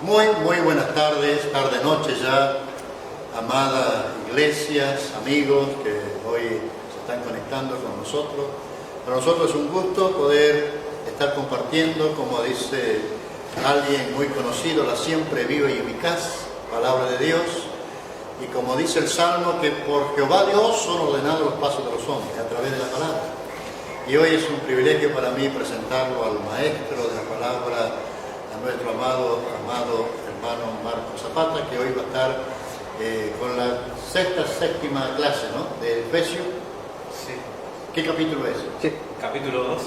Muy buenas tardes, tarde-noche ya, amadas iglesias, amigos que hoy se están conectando con nosotros. Para nosotros es un gusto poder estar compartiendo, como dice alguien muy conocido, la siempre viva y eficaz palabra de Dios. Y como dice el Salmo, que por Jehová Dios son ordenados los pasos de los hombres a través de la palabra. Y hoy es un privilegio para mí presentarlo al maestro de la palabra, a nuestro amado hermano Marcos Zapata, que hoy va a estar con la séptima clase, ¿no?, de Efesios. Sí. ¿Qué capítulo es? Sí. Capítulo 2.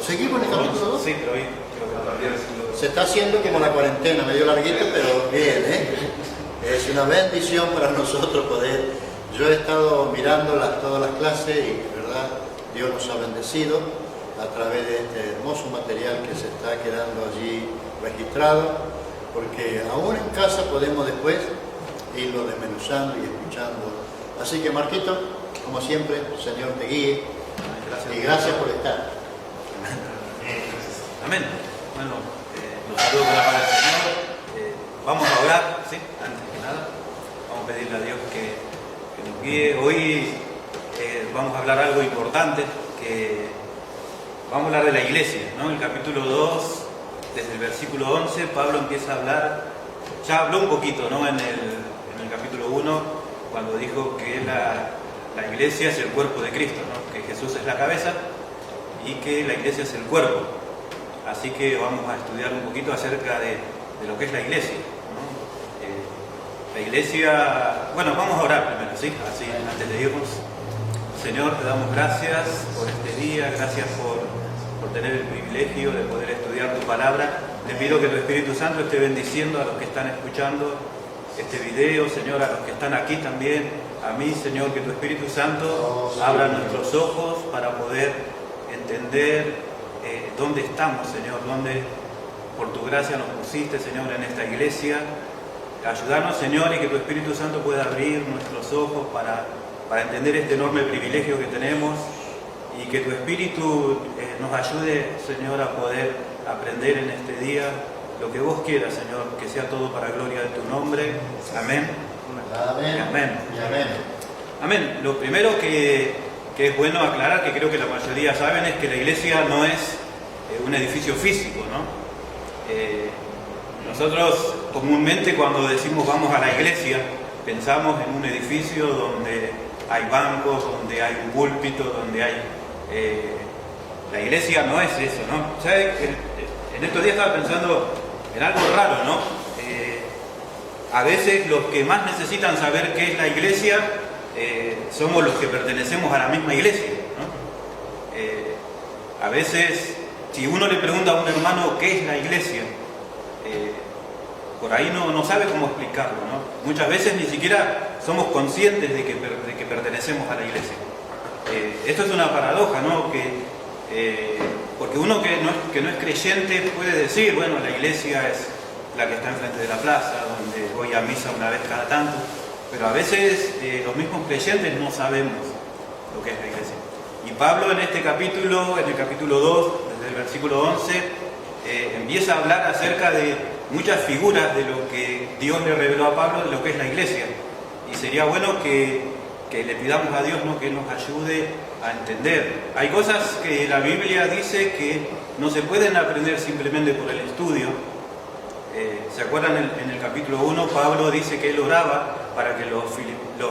¿Seguimos en el capítulo 2? Sí, pero hoy creo que todavía es Se está haciendo como la cuarentena, medio larguito, pero bien, ¿eh? Es una bendición para nosotros poder. Yo he estado mirando todas las clases y de verdad Dios nos ha bendecido a través de este hermoso material que se está quedando allí registrado, porque aún en casa podemos después irlo desmenuzando y escuchando. Así que Marquito, como siempre, Señor te guíe. Gracias. Y gracias por estar. Amén. Bueno, los saludo con la paz del Señor. Vamos a orar, ¿sí? Antes que nada, vamos a pedirle a Dios que nos guíe. Hoy vamos a hablar algo importante, que vamos a hablar de la iglesia, ¿no? El capítulo 2, desde el versículo 11, Pablo empieza a hablar, ya habló un poquito, ¿no?, en el capítulo 1, cuando dijo que la iglesia es el cuerpo de Cristo, ¿no?, que Jesús es la cabeza y que la iglesia es el cuerpo. Así que vamos a estudiar un poquito acerca de lo que es la iglesia, ¿no? La iglesia, bueno, vamos a orar primero, ¿sí? Así, antes de irnos. Señor, te damos gracias por este día, gracias por tener el privilegio de poder estudiar tu palabra. Te pido que tu Espíritu Santo esté bendiciendo a los que están escuchando este video, Señor, a los que están aquí también, a mí, Señor, que tu Espíritu Santo abra nuestros ojos para poder entender dónde estamos, Señor, dónde por tu gracia nos pusiste, Señor, en esta iglesia. Ayúdanos, Señor, y que tu Espíritu Santo pueda abrir nuestros ojos para entender este enorme privilegio que tenemos, y que tu Espíritu nos ayude, Señor, a poder aprender en este día lo que vos quieras, Señor, que sea todo para gloria de tu nombre. Amén. Amén. Amén. Y amén. Amén. Lo primero que es bueno aclarar, que creo que la mayoría saben, es que la iglesia no es un edificio físico, ¿no? Nosotros comúnmente cuando decimos vamos a la iglesia, pensamos en un edificio donde hay bancos, donde hay un púlpito, donde hay... la iglesia no es eso, ¿no? ¿Sabe? En estos días estaba pensando en algo raro, ¿no? A veces los que más necesitan saber qué es la iglesia somos los que pertenecemos a la misma iglesia, ¿no? A veces, si uno le pregunta a un hermano qué es la iglesia, por ahí no sabe cómo explicarlo, ¿no? Muchas veces ni siquiera somos conscientes de que pertenecemos a la iglesia. Esto es una paradoja, ¿no? Porque uno que no es creyente puede decir, bueno, la iglesia es la que está enfrente de la plaza, donde voy a misa una vez cada tanto, pero a veces los mismos creyentes no sabemos lo que es la iglesia. Y Pablo en este capítulo, en el capítulo 2, desde el versículo 11, empieza a hablar acerca de muchas figuras de lo que Dios le reveló a Pablo de lo que es la iglesia. Y sería bueno que le pidamos a Dios, ¿no?, que nos ayude a entender. Hay cosas que la Biblia dice que no se pueden aprender simplemente por el estudio. ¿Se acuerdan? En el capítulo 1 Pablo dice que él oraba para que los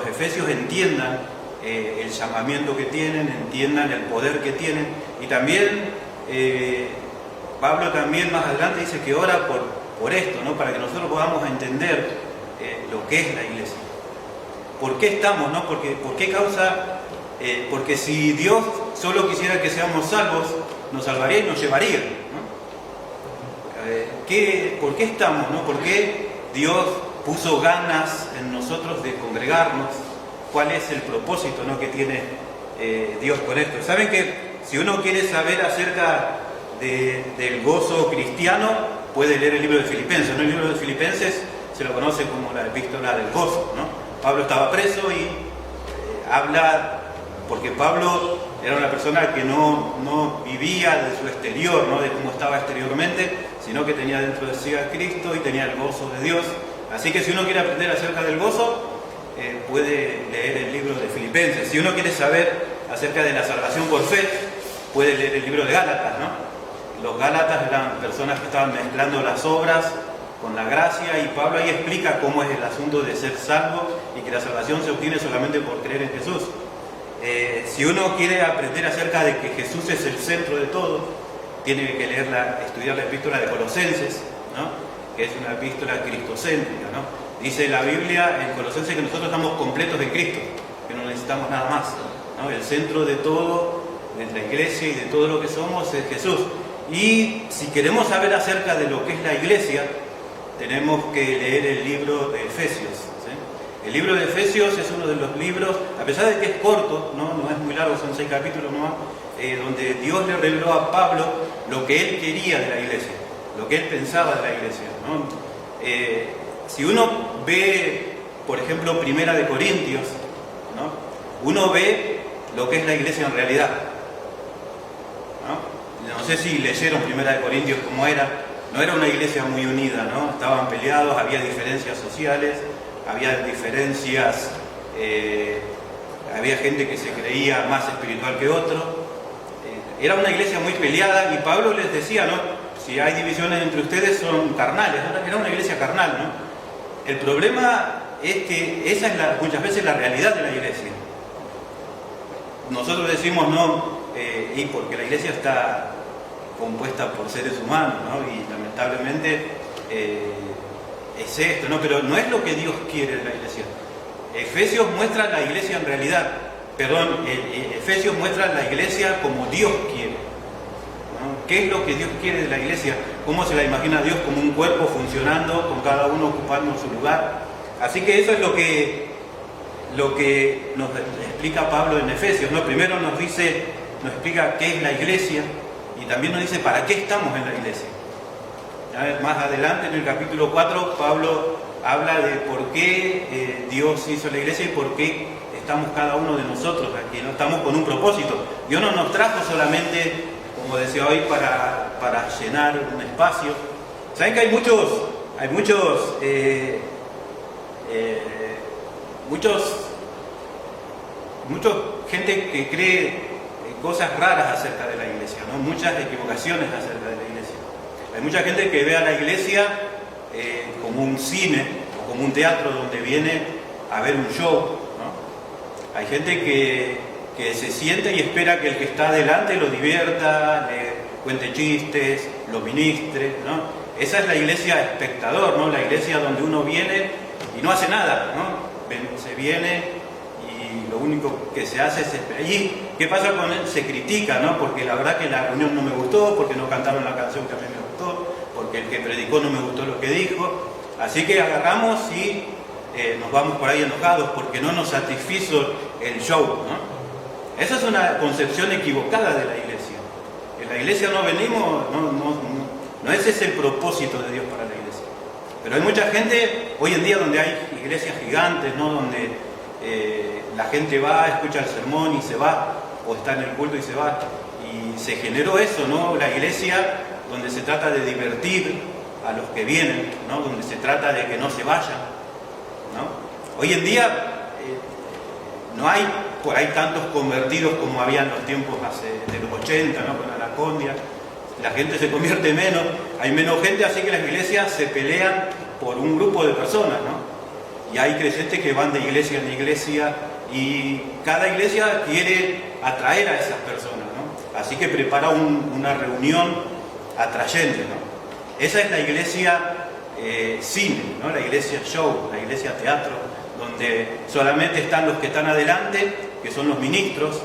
efesios entiendan el llamamiento que tienen, entiendan el poder que tienen. Y también Pablo también más adelante dice que ora por esto, ¿no?, para que nosotros podamos entender lo que es la iglesia. ¿Por qué estamos, no? ¿Por qué causa? Porque si Dios solo quisiera que seamos salvos, nos salvaría y nos llevaría, ¿no? ¿Por qué estamos, no? ¿Por qué Dios puso ganas en nosotros de congregarnos? ¿Cuál es el propósito, ¿no?, que tiene Dios con esto? Saben que si uno quiere saber acerca del gozo cristiano, puede leer el libro de Filipenses, ¿no? El libro de Filipenses se lo conoce como la epístola del gozo, ¿no? Pablo estaba preso y habla, porque Pablo era una persona que no vivía de su exterior, ¿no?, de cómo estaba exteriormente, sino que tenía dentro de sí a Cristo y tenía el gozo de Dios. Así que si uno quiere aprender acerca del gozo, puede leer el libro de Filipenses. Si uno quiere saber acerca de la salvación por fe, puede leer el libro de Gálatas, ¿no? Los Gálatas eran personas que estaban mezclando las obras con la gracia, y Pablo ahí explica cómo es el asunto de ser salvo y que la salvación se obtiene solamente por creer en Jesús. Si uno quiere aprender acerca de que Jesús es el centro de todo, tiene que estudiar la epístola de Colosenses, ¿no? Que es una epístola cristocéntrica, ¿no? Dice la Biblia en Colosenses que nosotros estamos completos en Cristo, que no necesitamos nada más, ¿no? El centro de todo, de la iglesia y de todo lo que somos, es Jesús. Y si queremos saber acerca de lo que es la iglesia, tenemos que leer el libro de Efesios, ¿sí? El libro de Efesios es uno de los libros, a pesar de que es corto, no es muy largo, son 6 capítulos nomás, donde Dios le reveló a Pablo lo que él quería de la iglesia, lo que él pensaba de la iglesia, ¿no? Si uno ve, por ejemplo, Primera de Corintios, ¿no? Uno ve lo que es la iglesia en realidad, ¿no? No sé si leyeron Primera de Corintios cómo era. No era una iglesia muy unida, ¿no? Estaban peleados, había diferencias sociales, había diferencias, había gente que se creía más espiritual que otro. Era una iglesia muy peleada, y Pablo les decía, ¿no? Si hay divisiones entre ustedes son carnales. Era una iglesia carnal, ¿no? El problema es que esa es muchas veces la realidad de la iglesia. Nosotros decimos no, y porque la iglesia está compuesta por seres humanos, ¿no? Y lamentablemente es esto, ¿no? Pero no es lo que Dios quiere de la iglesia. Efesios muestra la iglesia en realidad, Efesios muestra la iglesia como Dios quiere, ¿no? ¿Qué es lo que Dios quiere de la iglesia? ¿Cómo se la imagina Dios? Como un cuerpo funcionando, con cada uno ocupando su lugar. Así que eso es lo que nos explica Pablo en Efesios, ¿no? Primero nos explica qué es la iglesia, y también nos dice para qué estamos en la iglesia. Más adelante, en el capítulo 4, Pablo habla de por qué Dios hizo la iglesia y por qué estamos cada uno de nosotros aquí, ¿no? Estamos con un propósito. Dios no nos trajo solamente, como decía hoy, para llenar un espacio. ¿Saben que hay mucha gente que cree cosas raras acerca de la iglesia, ¿no? Muchas equivocaciones acerca de la iglesia. Hay mucha gente que ve a la iglesia como un cine o como un teatro donde viene a ver un show, ¿no? Hay gente que se siente y espera que el que está adelante lo divierta, le cuente chistes, lo ministre, ¿no? Esa es la iglesia espectador, ¿no? La iglesia donde uno viene y no hace nada, ¿no? Se viene y lo único que se hace es esperar. ¿Y qué pasa con él? Se critica, ¿no? Porque la verdad que la reunión no me gustó, porque no cantaron la canción que a mí me gustó, porque el que predicó no me gustó lo que dijo. Así que agarramos y nos vamos por ahí enojados porque no nos satisfizo el show, ¿no? Esa es una concepción equivocada de la iglesia. En la iglesia no venimos, no ese es el propósito de Dios para la iglesia. Pero hay mucha gente hoy en día donde hay iglesias gigantes, ¿no? Donde la gente va, escucha el sermón y se va, o está en el culto y se va. Y se generó eso, ¿no? La iglesia donde se trata de divertir a los que vienen, ¿no? Donde se trata de que no se vayan, ¿no? Hoy en día no hay por ahí tantos convertidos como había en los tiempos de los 80, ¿no? Con Anacondia. La gente se convierte menos, hay menos gente, así que las iglesias se pelean por un grupo de personas, ¿no? Y hay creyentes que van de iglesia en iglesia y cada iglesia quiere atraer a esas personas, ¿no? Así que prepara una reunión atrayente, ¿no? Esa es la iglesia cine, ¿no? La iglesia show, la iglesia teatro, donde solamente están los que están adelante, que son los ministros,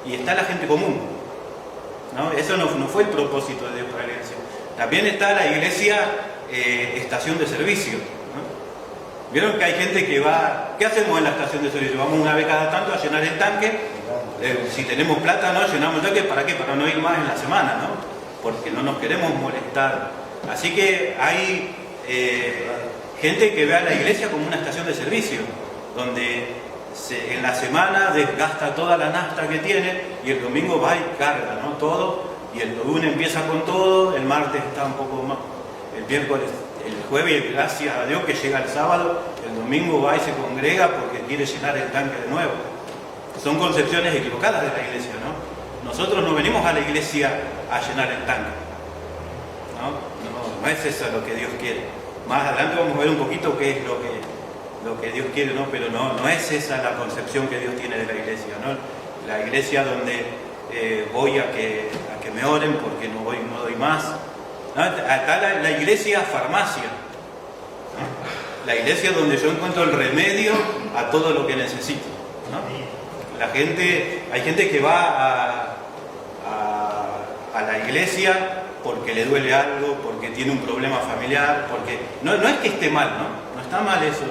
y está la gente común, ¿no? Eso no fue el propósito de Dios para la iglesia. También está la iglesia estación de servicio, ¿no? Vieron que hay gente que va... ¿Qué hacemos en la estación de servicio? Vamos una vez cada tanto a llenar el tanque. Si tenemos plata, ¿no? Llenamos el tanque. ¿Para qué? Para no ir más en la semana, ¿no? Porque no nos queremos molestar. Así que hay gente que ve a la iglesia como una estación de servicio, donde en la semana desgasta toda la nafta que tiene y el domingo va y carga, ¿no? Todo Y el lunes empieza con todo, el martes está un poco más, el miércoles, el jueves, gracias a Dios que llega el sábado, el domingo va y se congrega porque quiere llenar el tanque de nuevo. Son concepciones equivocadas de la iglesia, ¿no? Nosotros no venimos a la iglesia a llenar el tanque, no es eso lo que Dios quiere. Más adelante vamos a ver un poquito qué es lo que Dios quiere, ¿no? Pero no es esa la concepción que Dios tiene de la iglesia, ¿no? La iglesia donde voy a que me oren porque no doy más, ¿no? Acá la iglesia farmacia, ¿no? La iglesia donde yo encuentro el remedio a todo lo que necesito, ¿no? Hay gente que va a la iglesia porque le duele algo, porque tiene un problema familiar, porque no es que esté mal, no está mal eso,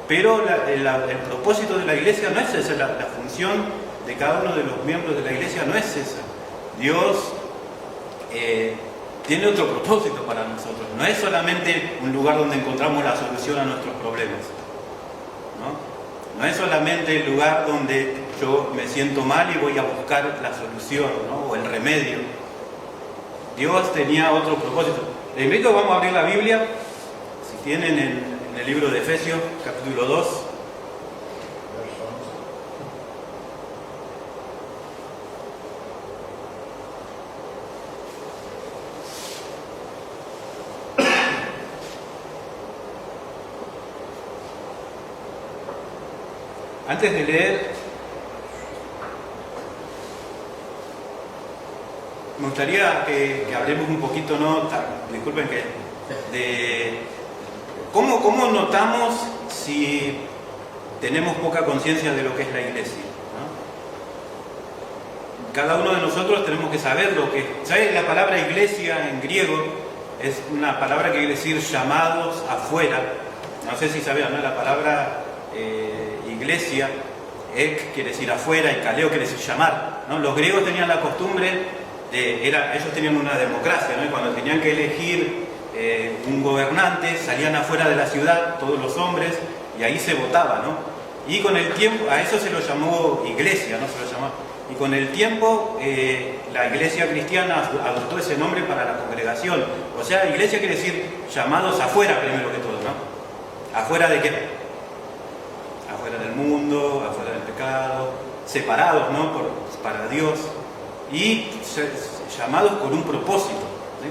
pero el propósito de la iglesia no es esa, la función de cada uno de los miembros de la iglesia no es esa. Dios tiene otro propósito para nosotros, no es solamente un lugar donde encontramos la solución a nuestros problemas, no es solamente el lugar donde yo me siento mal y voy a buscar la solución, ¿no? O el remedio. Dios tenía otro propósito. Les invito, vamos a abrir la Biblia, si tienen en el libro de Efesios, capítulo 2. Antes de leer, me gustaría que hablemos un poquito, ¿no? Disculpen de cómo notamos si tenemos poca conciencia de lo que es la iglesia, ¿no? Cada uno de nosotros tenemos que saber lo que es. ¿Sabes? La palabra iglesia en griego es una palabra que quiere decir llamados afuera. No sé si sabían, ¿no? La palabra iglesia, ek quiere decir afuera y kaleo quiere decir llamar, ¿no? Los griegos tenían la costumbre ellos tenían una democracia, ¿no? Y cuando tenían que elegir un gobernante, salían afuera de la ciudad, todos los hombres, y ahí se votaba, ¿no? Y con el tiempo, a eso se lo llamó iglesia, ¿no? Se lo llamó. Y con el tiempo, la iglesia cristiana adoptó ese nombre para la congregación. O sea, iglesia quiere decir llamados afuera, primero que todo, ¿no? ¿Afuera de qué? Afuera del mundo, afuera del pecado, separados, ¿no? Para Dios. Y llamados por un propósito, ¿sí?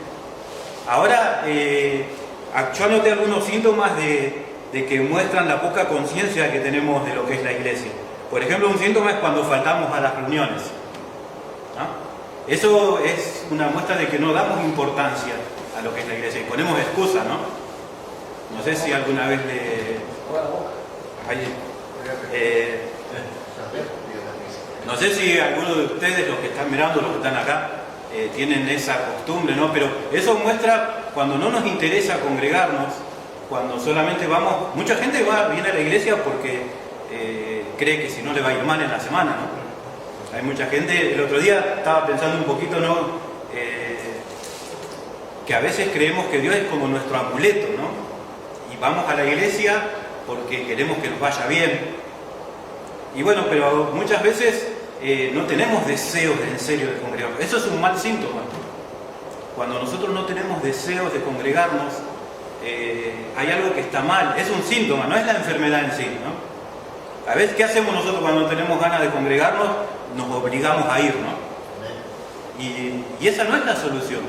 Ahora, yo anoté algunos síntomas de que muestran la poca conciencia que tenemos de lo que es la iglesia. Por ejemplo, un síntoma es cuando faltamos a las reuniones, ¿no? Eso es una muestra de que no damos importancia a lo que es la iglesia y ponemos excusa, ¿no? No sé si alguna vez no sé si alguno de ustedes, los que están mirando, los que están acá, tienen esa costumbre, ¿no? Pero eso muestra cuando no nos interesa congregarnos, cuando solamente vamos... Mucha gente viene a la iglesia porque cree que si no le va a ir mal en la semana, ¿no? Hay mucha gente... El otro día estaba pensando un poquito, ¿no? Que a veces creemos que Dios es como nuestro amuleto, ¿no? Y vamos a la iglesia porque queremos que nos vaya bien. Y bueno, pero muchas veces no tenemos deseos en serio de congregarnos. Eso es un mal síntoma. Cuando nosotros no tenemos deseos de congregarnos, hay algo que está mal. Es un síntoma, no es la enfermedad en sí, ¿no? A veces, ¿qué hacemos nosotros cuando tenemos ganas de congregarnos? Nos obligamos a ir, ¿no? Y esa no es la solución.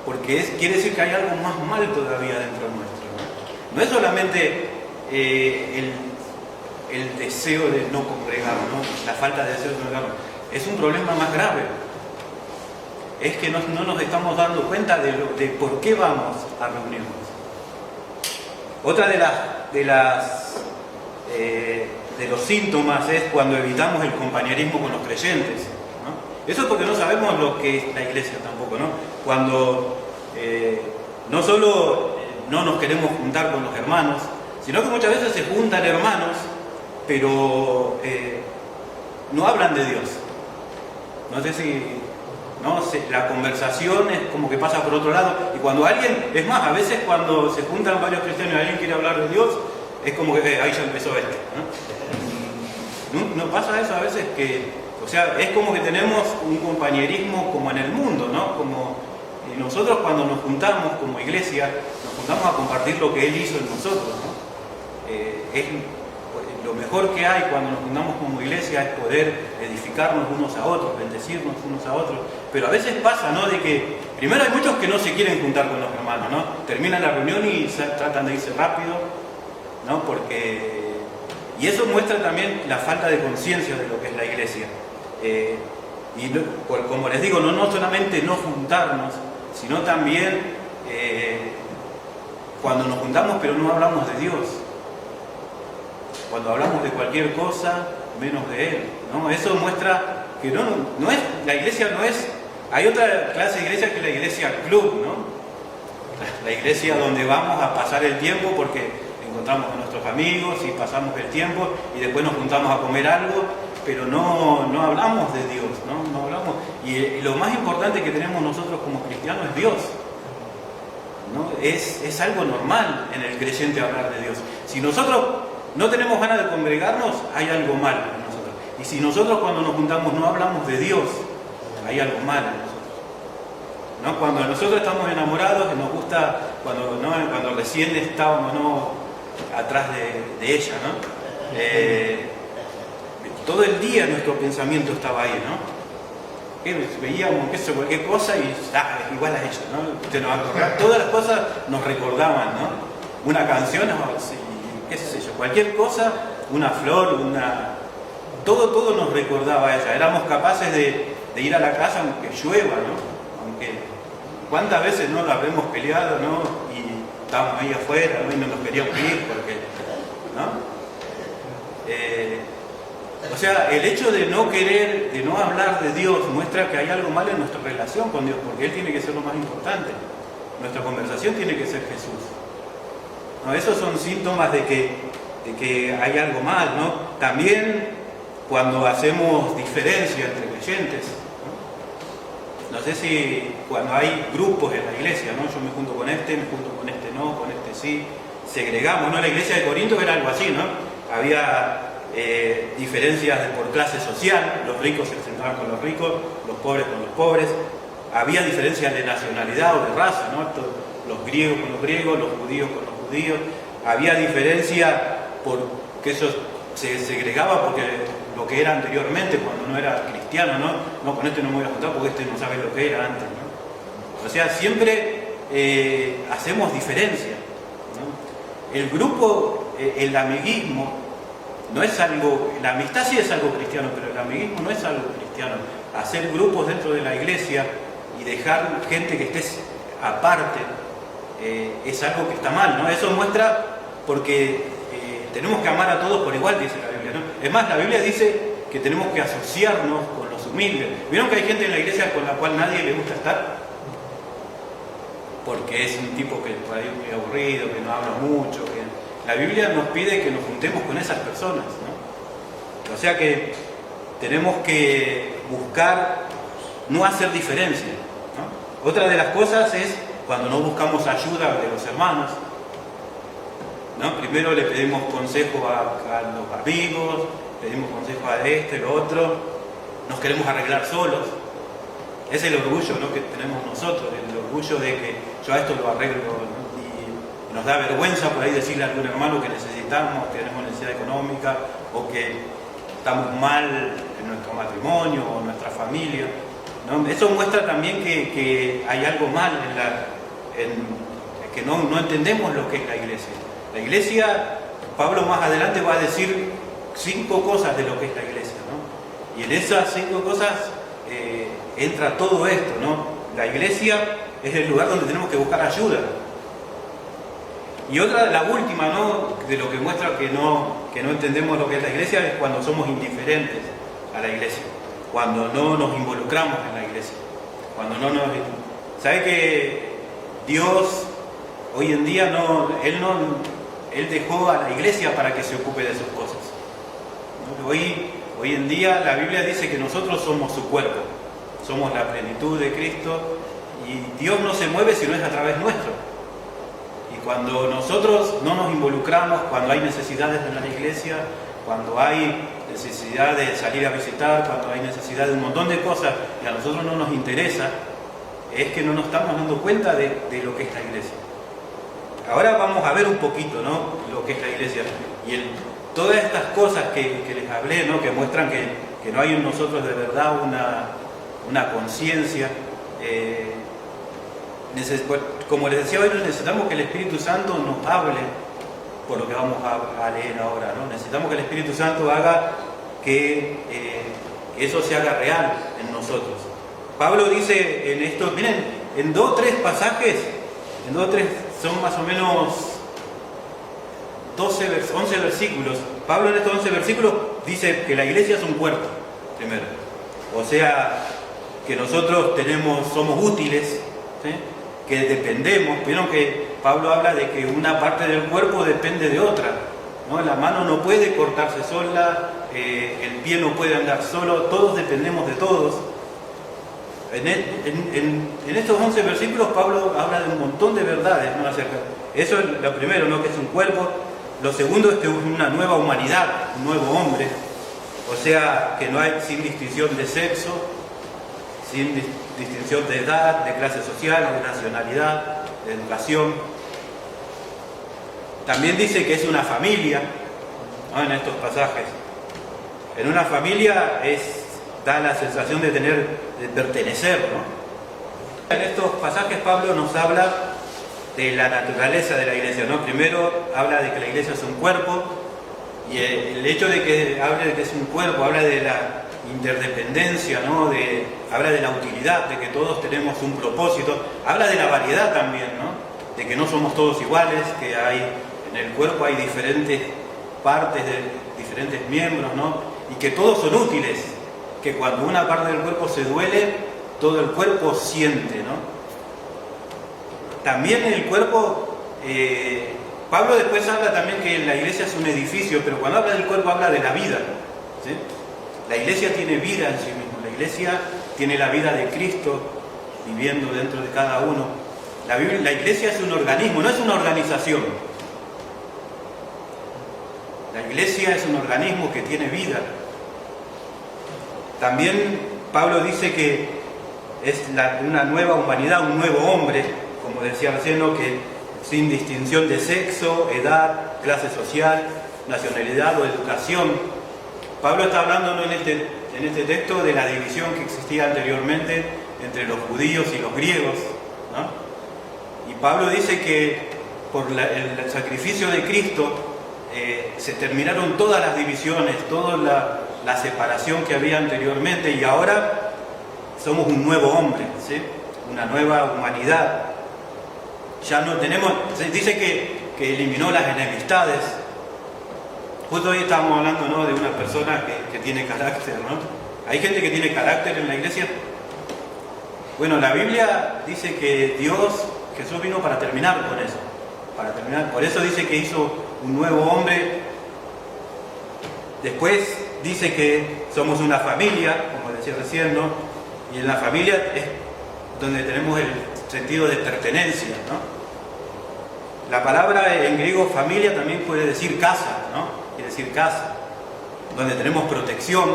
Porque quiere decir que hay algo más mal todavía dentro nuestro, ¿no? No es solamente el deseo de no congregarnos, ¿no? La falta de deseo de congregarnos. Es un problema más grave. Es que no nos estamos dando cuenta de por qué vamos a reunirnos. Otra de los síntomas es cuando evitamos el compañerismo con los creyentes, ¿no? Eso es porque no sabemos lo que es la iglesia tampoco, ¿no? Cuando no solo no nos queremos juntar con los hermanos, sino que muchas veces se juntan hermanos, pero no hablan de Dios. No sé si... ¿no? La conversación es como que pasa por otro lado, y cuando alguien, es más, a veces cuando se juntan varios cristianos y alguien quiere hablar de Dios, es como que ahí ya empezó esto, ¿no? ¿No pasa eso a veces que O sea, es como que tenemos un compañerismo como en el mundo, ¿no? Como nosotros cuando nos juntamos como iglesia, nos juntamos a compartir lo que Él hizo en nosotros, ¿no? Es lo mejor que hay cuando nos juntamos como iglesia es poder edificarnos unos a otros, bendecirnos unos a otros. Pero a veces pasa, ¿no? De que primero hay muchos que no se quieren juntar con los hermanos, ¿no? Terminan la reunión y tratan de irse rápido, ¿no? Y eso muestra también la falta de conciencia de lo que es la iglesia. Como les digo, no solamente no juntarnos, sino también cuando nos juntamos pero no hablamos de Dios. Cuando hablamos de cualquier cosa, menos de Él, ¿no? Eso muestra que no es, la iglesia no es, hay otra clase de iglesia que es la iglesia club, ¿no? La iglesia donde vamos a pasar el tiempo porque encontramos a nuestros amigos y pasamos el tiempo y después nos juntamos a comer algo, pero no hablamos de Dios, no hablamos. Y lo más importante que tenemos nosotros como cristianos es Dios, ¿no? Es algo normal en el creyente hablar de Dios. Si nosotros no tenemos ganas de congregarnos, hay algo mal en nosotros. Y si nosotros cuando nos juntamos no hablamos de Dios, hay algo mal en nosotros, ¿no? Cuando nosotros estamos enamorados, nos gusta, cuando recién estábamos, ¿no?, atrás de ella, ¿no? Todo el día nuestro pensamiento estaba ahí, ¿no? Veíamos cualquier cosa y igual a ella, ¿no? Todas las cosas nos recordaban, ¿no? Una canción, qué sé yo, cualquier cosa, una flor, todo nos recordaba a ella. Éramos capaces de ir a la casa aunque llueva, ¿no? Aunque cuántas veces no la habremos peleado, ¿no? Y estábamos ahí afuera, ¿no? Y no nos queríamos ir porque, ¿no? O sea, el hecho de no querer, de no hablar de Dios, muestra que hay algo mal en nuestra relación con Dios, porque Él tiene que ser lo más importante. Nuestra conversación tiene que ser Jesús. ¿No? Esos son síntomas de que hay algo mal, ¿no? También cuando hacemos diferencia entre creyentes, ¿no? No sé si cuando hay grupos en la iglesia, ¿no? Yo me junto con este, no, con este sí, segregamos, ¿no? La iglesia de Corinto era algo así, ¿no? Había diferencias por clase social, los ricos se sentaban con los ricos, los pobres con los pobres, había diferencias de nacionalidad o de raza, ¿no? Los griegos con los griegos, los judíos con los judíos, había diferencia porque eso se segregaba porque lo que era anteriormente cuando no era cristiano, no, con este no me voy a juntar porque este no sabe lo que era antes, ¿no? O sea, siempre hacemos diferencia, ¿no? El grupo, el amiguismo, no es algo, la amistad sí es algo cristiano, pero el amiguismo no es algo cristiano. Hacer grupos dentro de la iglesia y dejar gente que esté aparte es algo que está mal, ¿no? Eso muestra porque tenemos que amar a todos por igual, dice la Biblia, ¿no? Es más, la Biblia dice que tenemos que asociarnos con los humildes. ¿Vieron que hay gente en la iglesia con la cual nadie le gusta estar? Porque es un tipo que por ahí es muy aburrido, que no habla mucho, La Biblia nos pide que nos juntemos con esas personas, ¿no? O sea que tenemos que buscar no hacer diferencia, ¿no? Otra de las cosas es cuando no buscamos ayuda de los hermanos, ¿no? Primero le pedimos consejo a los amigos, pedimos consejo a este, lo otro, nos queremos arreglar solos. Es el orgullo, ¿no?, que tenemos nosotros, el orgullo de que yo a esto lo arreglo, ¿no? Nos da vergüenza por ahí decirle a algún hermano que necesitamos, que tenemos necesidad económica o que estamos mal en nuestro matrimonio o en nuestra familia, ¿no? Eso muestra también que hay algo mal que no entendemos lo que es la iglesia. La iglesia, Pablo más adelante va a decir 5 cosas de lo que es la iglesia, ¿no? Y en esas 5 cosas entra todo esto, ¿no? La iglesia es el lugar donde tenemos que buscar ayuda. Y otra, la última, ¿no?, de lo que muestra que no entendemos lo que es la iglesia es cuando somos indiferentes a la iglesia, cuando no nos involucramos en la iglesia, ¿sabe que Dios hoy en día Él dejó a la iglesia para que se ocupe de sus cosas, ¿no? Hoy en día la Biblia dice que nosotros somos su cuerpo, somos la plenitud de Cristo y Dios no se mueve si no es a través nuestro. Cuando nosotros no nos involucramos, cuando hay necesidades en la iglesia, cuando hay necesidad de salir a visitar, cuando hay necesidad de un montón de cosas y a nosotros no nos interesa, es que no nos estamos dando cuenta de lo que es la iglesia. Ahora vamos a ver un poquito, ¿no?, lo que es la iglesia. Y todas estas cosas que les hablé, ¿no?, que muestran que no hay en nosotros de verdad una conciencia. Como les decía hoy, necesitamos que el Espíritu Santo nos hable por lo que vamos a leer ahora, ¿no? Necesitamos que el Espíritu Santo haga que eso se haga real en nosotros. Pablo dice en esto, miren, en 2 o 3 pasajes, son más o menos 11 versículos. Pablo en estos 11 versículos dice que la iglesia es un cuerpo, primero. O sea, que nosotros somos útiles, ¿sí?, que dependemos. Vieron que Pablo habla de que una parte del cuerpo depende de otra, ¿no? La mano no puede cortarse sola, el pie no puede andar solo, todos dependemos de todos. En estos 11 versículos Pablo habla de un montón de verdades, ¿no?, acerca. Eso es lo primero, ¿no?, que es un cuerpo. Lo segundo es que es una nueva humanidad, un nuevo hombre. O sea, que no hay sin distinción de sexo, sin distinción de edad, de clase social, de nacionalidad, de educación. También dice que es una familia, ¿no?, en estos pasajes. En una familia da la sensación de pertenecer, ¿no? En estos pasajes Pablo nos habla de la naturaleza de la iglesia, ¿no? Primero habla de que la iglesia es un cuerpo, y el hecho de que hable de que es un cuerpo habla de la interdependencia, ¿no?, habla de la utilidad, de que todos tenemos un propósito, habla de la variedad también, ¿no?, de que no somos todos iguales, que en el cuerpo hay diferentes partes, de diferentes miembros, ¿no?, y que todos son útiles, que cuando una parte del cuerpo se duele, todo el cuerpo siente, ¿no? También el cuerpo, Pablo después habla también que la iglesia es un edificio, pero cuando habla del cuerpo habla de la vida, ¿sí? La iglesia tiene vida en sí misma, la iglesia tiene la vida de Cristo viviendo dentro de cada uno. La iglesia es un organismo, no es una organización. La iglesia es un organismo que tiene vida. También Pablo dice que es una nueva humanidad, un nuevo hombre, como decía recién, ¿no?, que sin distinción de sexo, edad, clase social, nacionalidad o educación. Pablo está hablando, ¿no?, en este texto de la división que existía anteriormente entre los judíos y los griegos, ¿no? Y Pablo dice que por el sacrificio de Cristo se terminaron todas las divisiones, toda la separación que había anteriormente, y ahora somos un nuevo hombre, ¿sí?, una nueva humanidad. Ya no tenemos, se dice que eliminó las enemistades. Justo hoy estábamos hablando, ¿no?, de una persona que tiene carácter, ¿no? Hay gente que tiene carácter en la iglesia. Bueno, la Biblia dice que Jesús vino para terminar con eso, para terminar. Por eso dice que hizo un nuevo hombre. Después dice que somos una familia, como decía recién, ¿no? Y en la familia es donde tenemos el sentido de pertenencia, ¿no? La palabra en griego familia también puede decir casa, ¿no? Quiere decir casa, donde tenemos protección,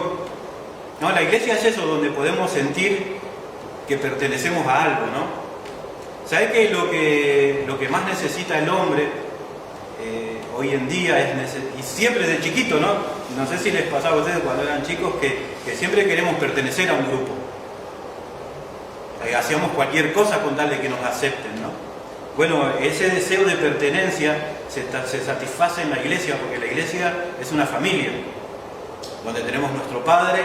¿no? La iglesia es eso, donde podemos sentir que pertenecemos a algo, ¿no? ¿Sabe que lo que más necesita el hombre hoy en día y siempre desde chiquito, ¿no? No sé si les pasaba a ustedes cuando eran chicos que siempre queremos pertenecer a un grupo. Hacíamos cualquier cosa con tal de que nos acepten, ¿no? Bueno, ese deseo de pertenencia se satisface en la iglesia, porque la iglesia es una familia, donde tenemos nuestro Padre,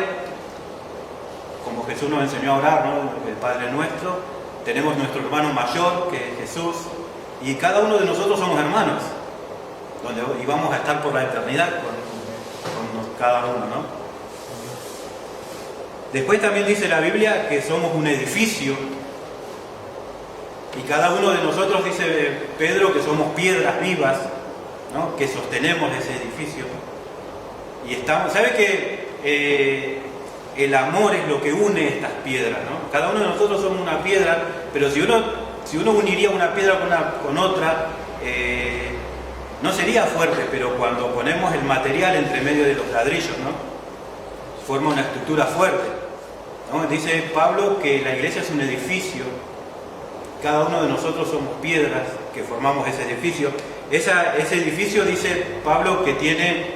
como Jesús nos enseñó a orar, ¿no?, el Padre nuestro, tenemos nuestro hermano mayor, que es Jesús, y cada uno de nosotros somos hermanos, y vamos a estar por la eternidad con cada uno, ¿no? Después también dice la Biblia que somos un edificio, y cada uno de nosotros, dice Pedro, que somos piedras vivas, ¿no?, que sostenemos ese edificio. Y ¿sabe que el amor es lo que une estas piedras, ¿no? Cada uno de nosotros somos una piedra, pero si uno uniría una piedra con otra, no sería fuerte, pero cuando ponemos el material entre medio de los ladrillos, ¿no? Forma una estructura fuerte, ¿no? Dice Pablo que la iglesia es un edificio, cada uno de nosotros somos piedras que formamos ese edificio. Ese edificio, dice Pablo, que tiene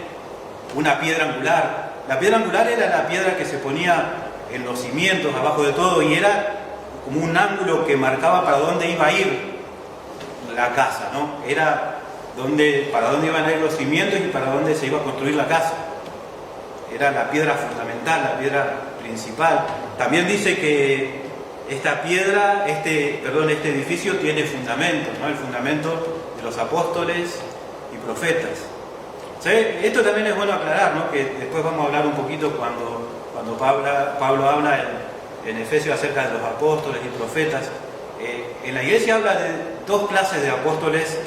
una piedra angular. La piedra angular era la piedra que se ponía en los cimientos, abajo de todo, y era como un ángulo que marcaba para dónde iba a ir la casa, ¿no? Era para dónde iban a ir los cimientos y para dónde se iba a construir la casa. Era la piedra fundamental, la piedra principal. También dice que esta piedra, este edificio tiene fundamentos, ¿no? El fundamento de los apóstoles y profetas. ¿Sabe? Esto también es bueno aclarar, ¿no? Que después vamos a hablar un poquito cuando Pablo habla en Efesios acerca de los apóstoles y profetas. En la iglesia habla de dos clases de apóstoles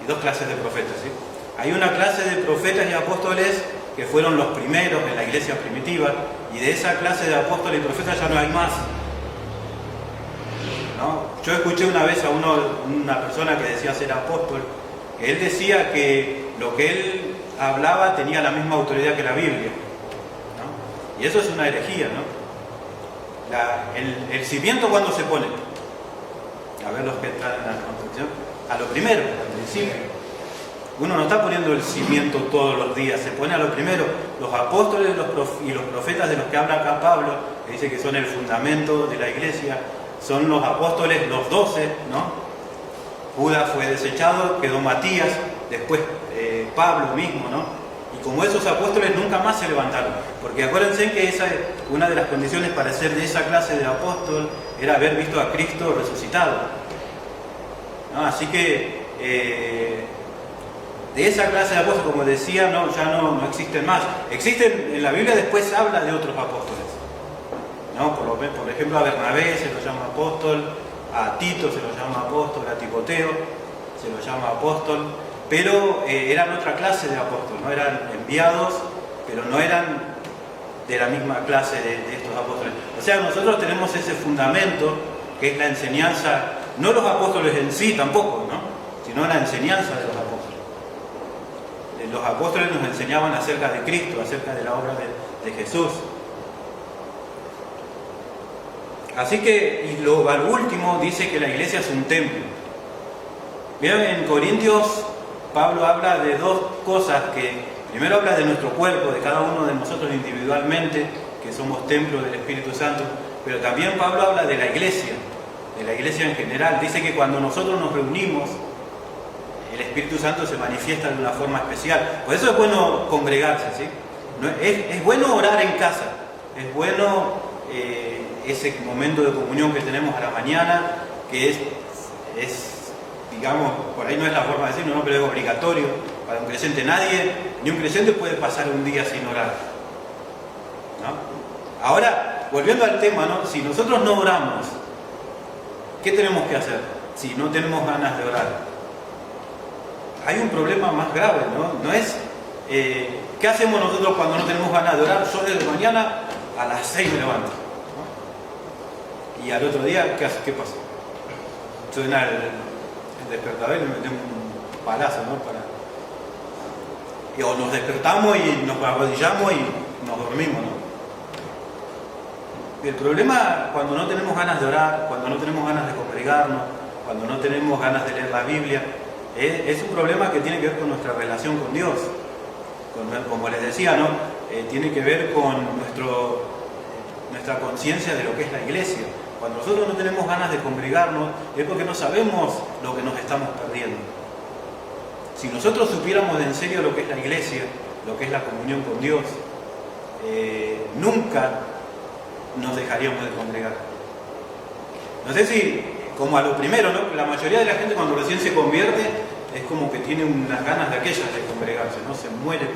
y dos clases de profetas, ¿sí? Hay una clase de profetas y apóstoles que fueron los primeros en la iglesia primitiva, y de esa clase de apóstoles y profetas ya no hay más, ¿no? Yo escuché una vez a una persona que decía ser apóstol, que él decía que lo que él hablaba tenía la misma autoridad que la Biblia, ¿no? Y eso es una herejía, ¿no? El cimiento, ¿cuándo se pone? A ver, los que están en la construcción, a lo primero, al principio. Uno no está poniendo el cimiento todos los días, se pone a lo primero. Los apóstoles y los profetas de los que habla acá Pablo, que dice que son el fundamento de la iglesia, son los apóstoles, los 12, ¿no? Judas fue desechado, quedó Matías, después Pablo mismo, ¿no? Y como esos apóstoles nunca más se levantaron, porque acuérdense que una de las condiciones para ser de esa clase de apóstol era haber visto a Cristo resucitado, ¿no? Así que de esa clase de apóstoles, como decía, ya no existen más. Existen, en la Biblia después habla de otros apóstoles, ¿no? Por ejemplo, a Bernabé se lo llama apóstol, a Tito se lo llama apóstol, a Timoteo se lo llama apóstol, pero eran otra clase de apóstol, ¿no? Eran enviados, pero no eran de la misma clase de estos apóstoles. O sea, nosotros tenemos ese fundamento que es la enseñanza, no los apóstoles en sí tampoco, ¿no? Sino la enseñanza de los apóstoles. Los apóstoles nos enseñaban acerca de Cristo, acerca de la obra de Jesús. Así que, y al último, dice que la iglesia es un templo. Bien, en Corintios, Pablo habla de dos cosas que, primero habla de nuestro cuerpo, de cada uno de nosotros individualmente, que somos templos del Espíritu Santo, pero también Pablo habla de la iglesia en general. Dice que cuando nosotros nos reunimos, el Espíritu Santo se manifiesta de una forma especial. Por eso es bueno congregarse, ¿sí? Es bueno orar en casa, es bueno ese momento de comunión que tenemos a la mañana, que es digamos, por ahí no es la forma de decirlo, ¿no? Pero es obligatorio para un creyente. Ni un creyente puede pasar un día sin orar, ¿no? Ahora, volviendo al tema, ¿no? Si nosotros no oramos, ¿qué tenemos que hacer si no tenemos ganas de orar? Hay un problema más grave, ¿no? No es, ¿qué hacemos nosotros cuando no tenemos ganas de orar? Yo desde mañana a las 6 me levanto, ¿no? Y al otro día, ¿qué pasa? Suena el despertador y le metemos un palazo, ¿no? O nos despertamos y nos arrodillamos y nos dormimos, ¿no? El problema cuando no tenemos ganas de orar, cuando no tenemos ganas de congregarnos, cuando no tenemos ganas de leer la Biblia, es un problema que tiene que ver con nuestra relación con Dios. Como les decía, ¿no? Tiene que ver con nuestra conciencia de lo que es la iglesia. Cuando nosotros no tenemos ganas de congregarnos es porque no sabemos lo que nos estamos perdiendo. Si nosotros supiéramos en serio lo que es la iglesia, lo que es la comunión con Dios, nunca nos dejaríamos de congregar. No sé si, como a lo primero, ¿no? La mayoría de la gente cuando recién se convierte es como que tiene unas ganas de aquellas de congregarse, ¿no? Se muere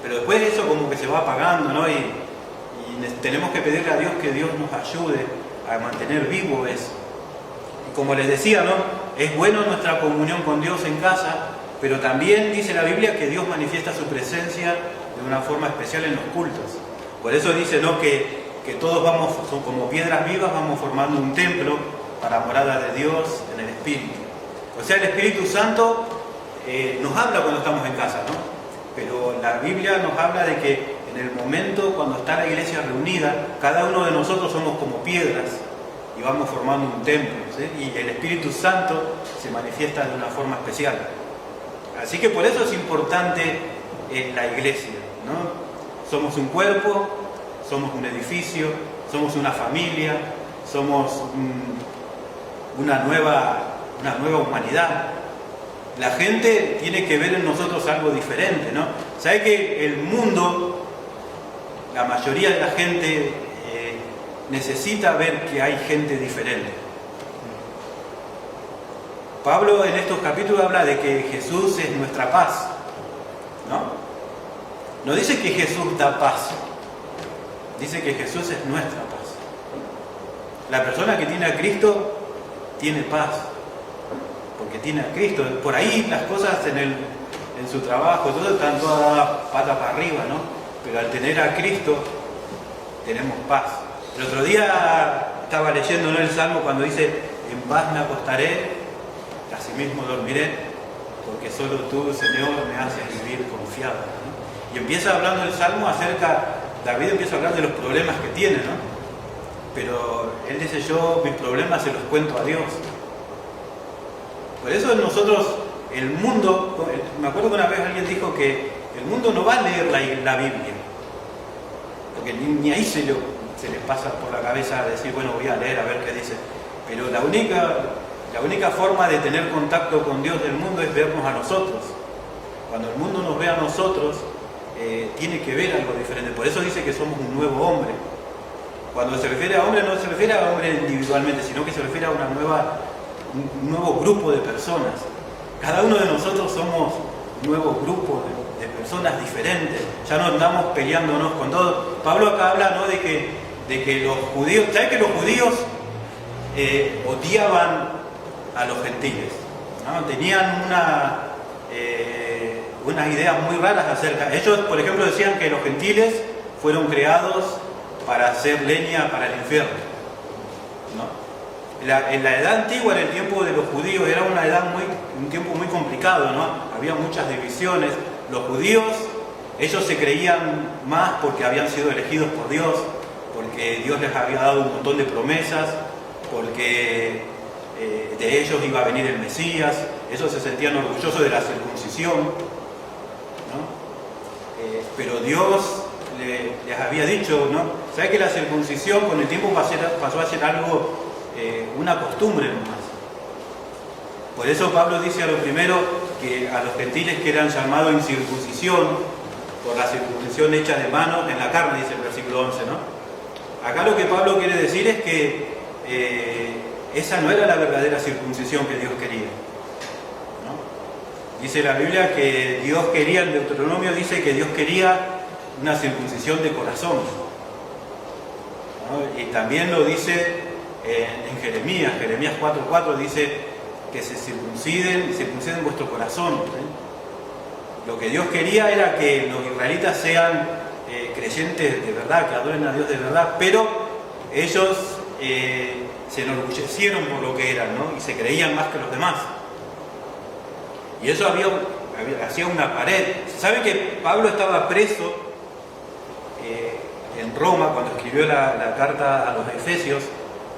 pero después eso como que se va apagando, ¿no? Y tenemos que pedirle a Dios que Dios nos ayude a mantener vivo eso. Y como les decía, ¿no? Es bueno nuestra comunión con Dios en casa, pero también dice la Biblia que Dios manifiesta su presencia de una forma especial en los cultos. Por eso dice, ¿no? Que todos son como piedras vivas, vamos formando un templo para morada de Dios en el Espíritu. O sea, el Espíritu Santo nos habla cuando estamos en casa, ¿no? Pero la Biblia nos habla de que en el momento cuando está la iglesia reunida, cada uno de nosotros somos como piedras y vamos formando un templo, ¿sí? Y el Espíritu Santo se manifiesta de una forma especial. Así que por eso es importante la iglesia, ¿no? Somos un cuerpo, somos un edificio, somos una familia, somos una nueva humanidad. La gente tiene que ver en nosotros algo diferente, ¿no? ¿Sabe que el mundo, la mayoría de la gente necesita ver que hay gente diferente? Pablo en estos capítulos habla de que Jesús es nuestra paz, ¿no? No dice que Jesús da paz, dice que Jesús es nuestra paz. La persona que tiene a Cristo tiene paz, porque tiene a Cristo. Por ahí las cosas en su trabajo, todo están todas patas para arriba, ¿no? Pero al tener a Cristo tenemos paz. El otro día estaba leyendo, ¿no?, el Salmo cuando dice: en paz me acostaré, asimismo dormiré, porque solo tú, Señor, me haces vivir confiado, ¿no? Y empieza hablando el Salmo David empieza a hablar de los problemas que tiene, ¿no? Pero él dice: yo mis problemas se los cuento a Dios. Por eso nosotros, el mundo, me acuerdo que una vez alguien dijo que el mundo no va a leer la Biblia, porque ni ahí se les pasa por la cabeza decir, bueno, voy a leer a ver qué dice. Pero la única forma de tener contacto con Dios del mundo es vernos a nosotros. Cuando el mundo nos ve a nosotros, tiene que ver algo diferente. Por eso dice que somos un nuevo hombre. Cuando se refiere a hombre, no se refiere a hombre individualmente, sino que se refiere a un nuevo grupo de personas. Cada uno de nosotros somos un nuevo grupo de personas diferentes. Ya no andamos peleándonos con todo. Pablo acá habla, ¿no?, de que los judíos, ¿sabes que los judíos odiaban a los gentiles, ¿no? Tenían unas ideas muy raras acerca. Ellos, por ejemplo, decían que los gentiles fueron creados para hacer leña para el infierno, ¿no? En la edad antigua, en el tiempo de los judíos, era un tiempo muy complicado, ¿no? Había muchas divisiones. Los judíos, ellos se creían más porque habían sido elegidos por Dios, porque Dios les había dado un montón de promesas, porque de ellos iba a venir el Mesías. Ellos se sentían orgullosos de la circuncisión, ¿no? Pero Dios les había dicho, ¿no? ¿Sabe que la circuncisión con el tiempo pasó a ser algo, una costumbre nomás? Por eso Pablo dice a lo primero que a los gentiles que eran llamados incircuncisión, por la circuncisión hecha de mano en la carne, dice el versículo 11, ¿no? Acá lo que Pablo quiere decir es que esa no era la verdadera circuncisión que Dios quería, ¿no? Dice la Biblia que Dios quería, el Deuteronomio dice que Dios quería una circuncisión de corazón, ¿no? Y también lo dice en Jeremías 4:4 dice que se circunciden vuestro corazón, ¿sí? Lo que Dios quería era que los israelitas sean creyentes de verdad, que adoren a Dios de verdad, pero ellos se enorgullecieron por lo que eran, ¿no? Y se creían más que los demás. Y eso hacía una pared. ¿Saben que Pablo estaba preso en Roma cuando escribió la carta a los Efesios?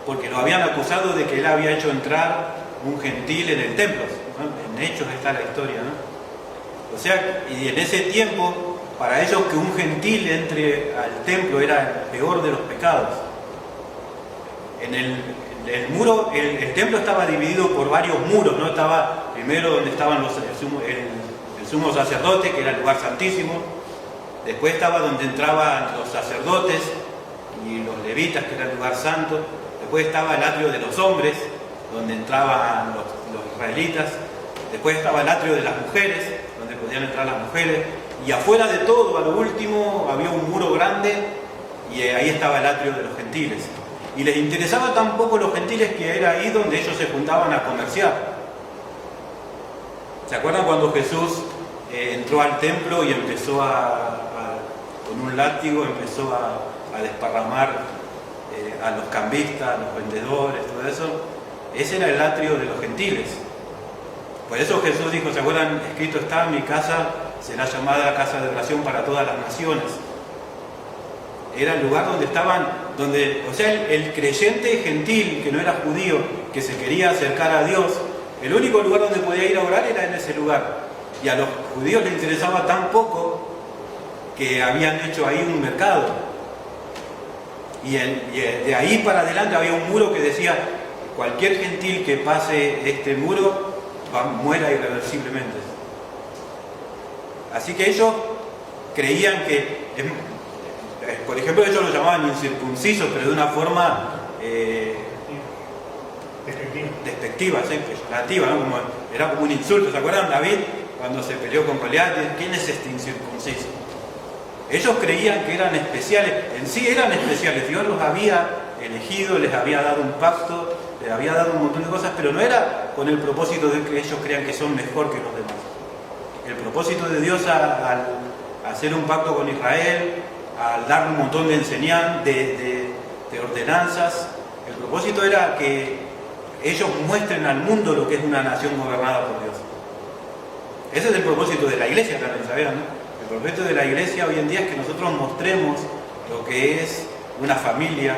Porque lo habían acusado de que él había hecho entrar un gentil en el templo, ¿no? En Hechos está la historia, ¿no? O sea, y en ese tiempo, para ellos que un gentil entre al templo era el peor de los pecados. En el muro, el templo estaba dividido por varios muros, ¿no? Estaba primero donde estaban el sumo sacerdote, que era el lugar santísimo. Después estaba donde entraban los sacerdotes y los levitas, que era el lugar santo. Después estaba el atrio de los hombres, donde entraban los israelitas. Después estaba el atrio de las mujeres, donde podían entrar las mujeres. Y afuera de todo, a lo último, había un muro grande y ahí estaba el atrio de los gentiles. Y les interesaba tan poco los gentiles que era ahí donde ellos se juntaban a comerciar. ¿Se acuerdan cuando Jesús entró al templo y empezó con un látigo, empezó a desparramar a los cambistas, a los vendedores, todo eso? Ese era el atrio de los gentiles. Por eso Jesús dijo, ¿se acuerdan? Escrito está, mi casa será llamada casa de oración para todas las naciones. Era el lugar donde estaban, o sea, el creyente gentil, que no era judío, que se quería acercar a Dios, el único lugar donde podía ir a orar era en ese lugar. Y a los judíos les interesaba tan poco que habían hecho ahí un mercado. Y de ahí para adelante había un muro que decía, cualquier gentil que pase este muro muera irreversiblemente. Así que ellos creían que, por ejemplo, ellos lo llamaban incircuncisos, pero de una forma despectiva, ¿sí? Peyorativa, ¿no? Era como un insulto. ¿Se acuerdan David cuando se peleó con Goliat? ¿Quién es este incircunciso? Ellos creían que eran especiales, en sí eran especiales, Dios los había elegido, les había dado un pacto, les había dado un montón de cosas, pero no era con el propósito de que ellos crean que son mejor que los demás. El propósito de Dios al hacer un pacto con Israel, al darle un montón de enseñanzas, de ordenanzas, el propósito era que ellos muestren al mundo lo que es una nación gobernada por Dios. Ese es el propósito de la iglesia también, ¿sabían? ¿No? El propósito de la iglesia hoy en día es que nosotros mostremos lo que es una familia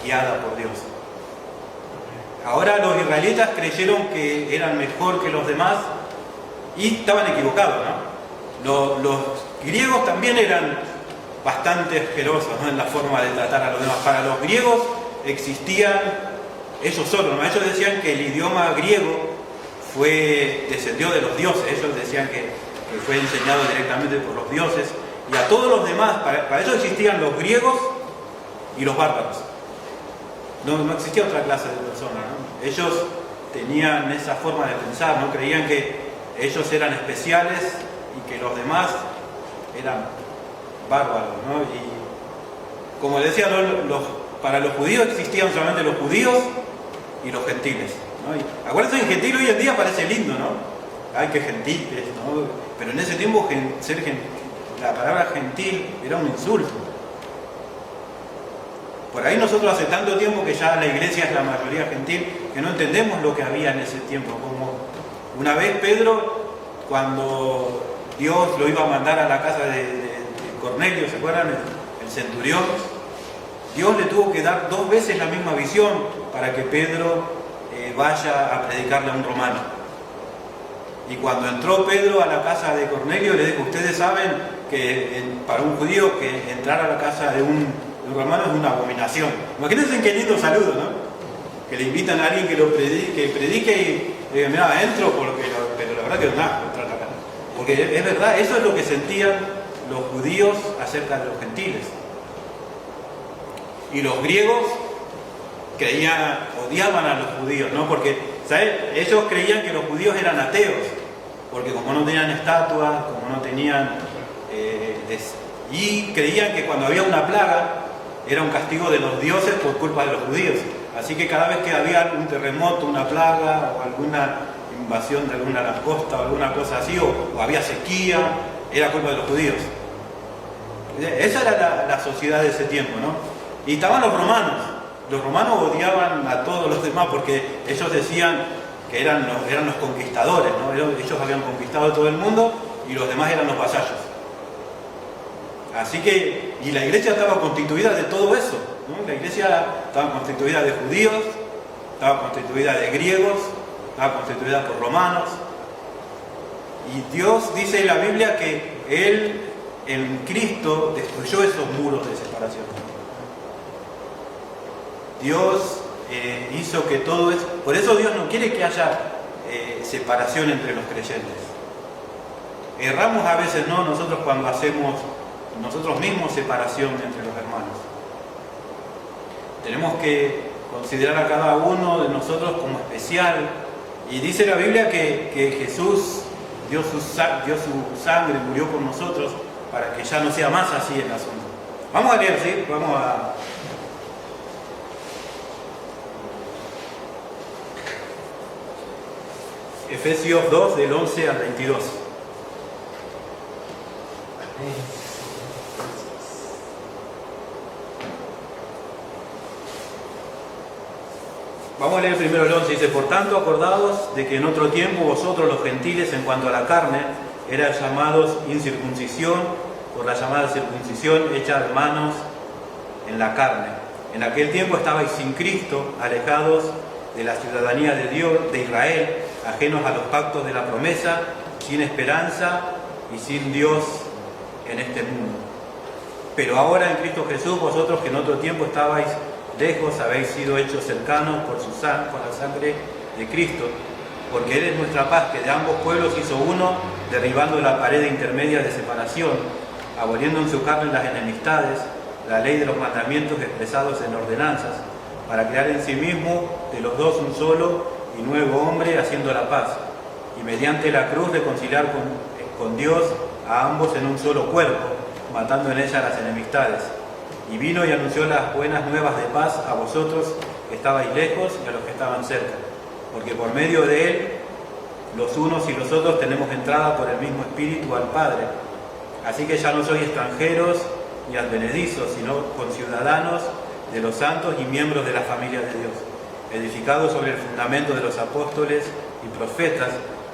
guiada por Dios. Ahora los israelitas creyeron que eran mejor que los demás y estaban equivocados, ¿no? Los griegos también eran bastante asquerosos, ¿no? En la forma de tratar a los demás. Para los griegos existían ellos solos, ¿no? Ellos decían que el idioma griego descendió de los dioses. Ellos decían que fue enseñado directamente por los dioses, y a todos los demás, para ellos existían los griegos y los bárbaros. No existía otra clase de personas, ¿no? Ellos tenían esa forma de pensar, ¿no? Creían que ellos eran especiales y que los demás eran bárbaros, ¿no? Y como decía, para los judíos existían solamente los judíos y los gentiles, ¿no? Y acuérdense que gentil hoy en día parece lindo, ¿no? Ay, qué gentiles, ¿no? Pero en ese tiempo la palabra gentil era un insulto. Por ahí nosotros hace tanto tiempo que ya la iglesia es la mayoría gentil, que no entendemos lo que había en ese tiempo. Como una vez Pedro, cuando Dios lo iba a mandar a la casa de Cornelio, ¿se acuerdan? El centurión, Dios le tuvo que dar 2 veces la misma visión para que Pedro vaya a predicarle a un romano. Y cuando entró Pedro a la casa de Cornelio, le dijo, ustedes saben que para un judío que entrar a la casa de un romano es una abominación. Imagínense qué lindo saludo, ¿no? Que le invitan a alguien que predique y diga, mira, entro, pero la verdad que no es nada entrar acá. Porque es verdad, eso es lo que sentían los judíos acerca de los gentiles. Y los griegos odiaban a los judíos, ¿no? Porque, ¿sabes? Ellos creían que los judíos eran ateos, porque como no tenían estatuas, como no tenían... y creían que cuando había una plaga, era un castigo de los dioses por culpa de los judíos. Así que cada vez que había un terremoto, una plaga, o alguna invasión de alguna langosta, o alguna cosa así, o había sequía, era culpa de los judíos. Esa era la sociedad de ese tiempo, ¿no? Y estaban los romanos. Los romanos odiaban a todos los demás porque ellos decían que eran los conquistadores, ¿no? Ellos habían conquistado todo el mundo y los demás eran los vasallos. Así que, y la iglesia estaba constituida de todo eso, ¿no? La iglesia estaba constituida de judíos, estaba constituida de griegos, estaba constituida por romanos. Y Dios dice en la Biblia que Él, en Cristo, destruyó esos muros de separación. Dios hizo que todo eso... Por eso Dios no quiere que haya separación entre los creyentes. Erramos a veces, ¿no? Nosotros cuando hacemos nosotros mismos separación entre los hermanos. Tenemos que considerar a cada uno de nosotros como especial. Y dice la Biblia que Jesús dio su sangre, murió por nosotros, para que ya no sea más así el asunto. Vamos a leer, ¿sí? Vamos a... Efesios 2, del 11 al 22. Vamos a leer primero el 11. Dice, por tanto, acordaos de que en otro tiempo vosotros los gentiles, en cuanto a la carne, eran llamados incircuncisión por la llamada circuncisión hecha de manos en la carne. En aquel tiempo estabais sin Cristo, alejados de la ciudadanía de Dios, de Israel, ajenos a los pactos de la promesa, sin esperanza y sin Dios en este mundo. Pero ahora en Cristo Jesús, vosotros que en otro tiempo estabais lejos, habéis sido hechos cercanos por la sangre de Cristo, porque Él es nuestra paz, que de ambos pueblos hizo uno, derribando la pared intermedia de separación, aboliendo en su carne las enemistades, la ley de los mandamientos expresados en ordenanzas, para crear en sí mismo de los dos un solo y nuevo hombre, haciendo la paz, y mediante la cruz reconciliar con Dios a ambos en un solo cuerpo, matando en ella las enemistades. Y vino y anunció las buenas nuevas de paz a vosotros que estabais lejos y a los que estaban cerca, porque por medio de Él, los unos y los otros tenemos entrada por el mismo Espíritu al Padre. Así que ya no sois extranjeros ni advenedizos, sino conciudadanos de los santos y miembros de la familia de Dios, edificados sobre el fundamento de los apóstoles y profetas,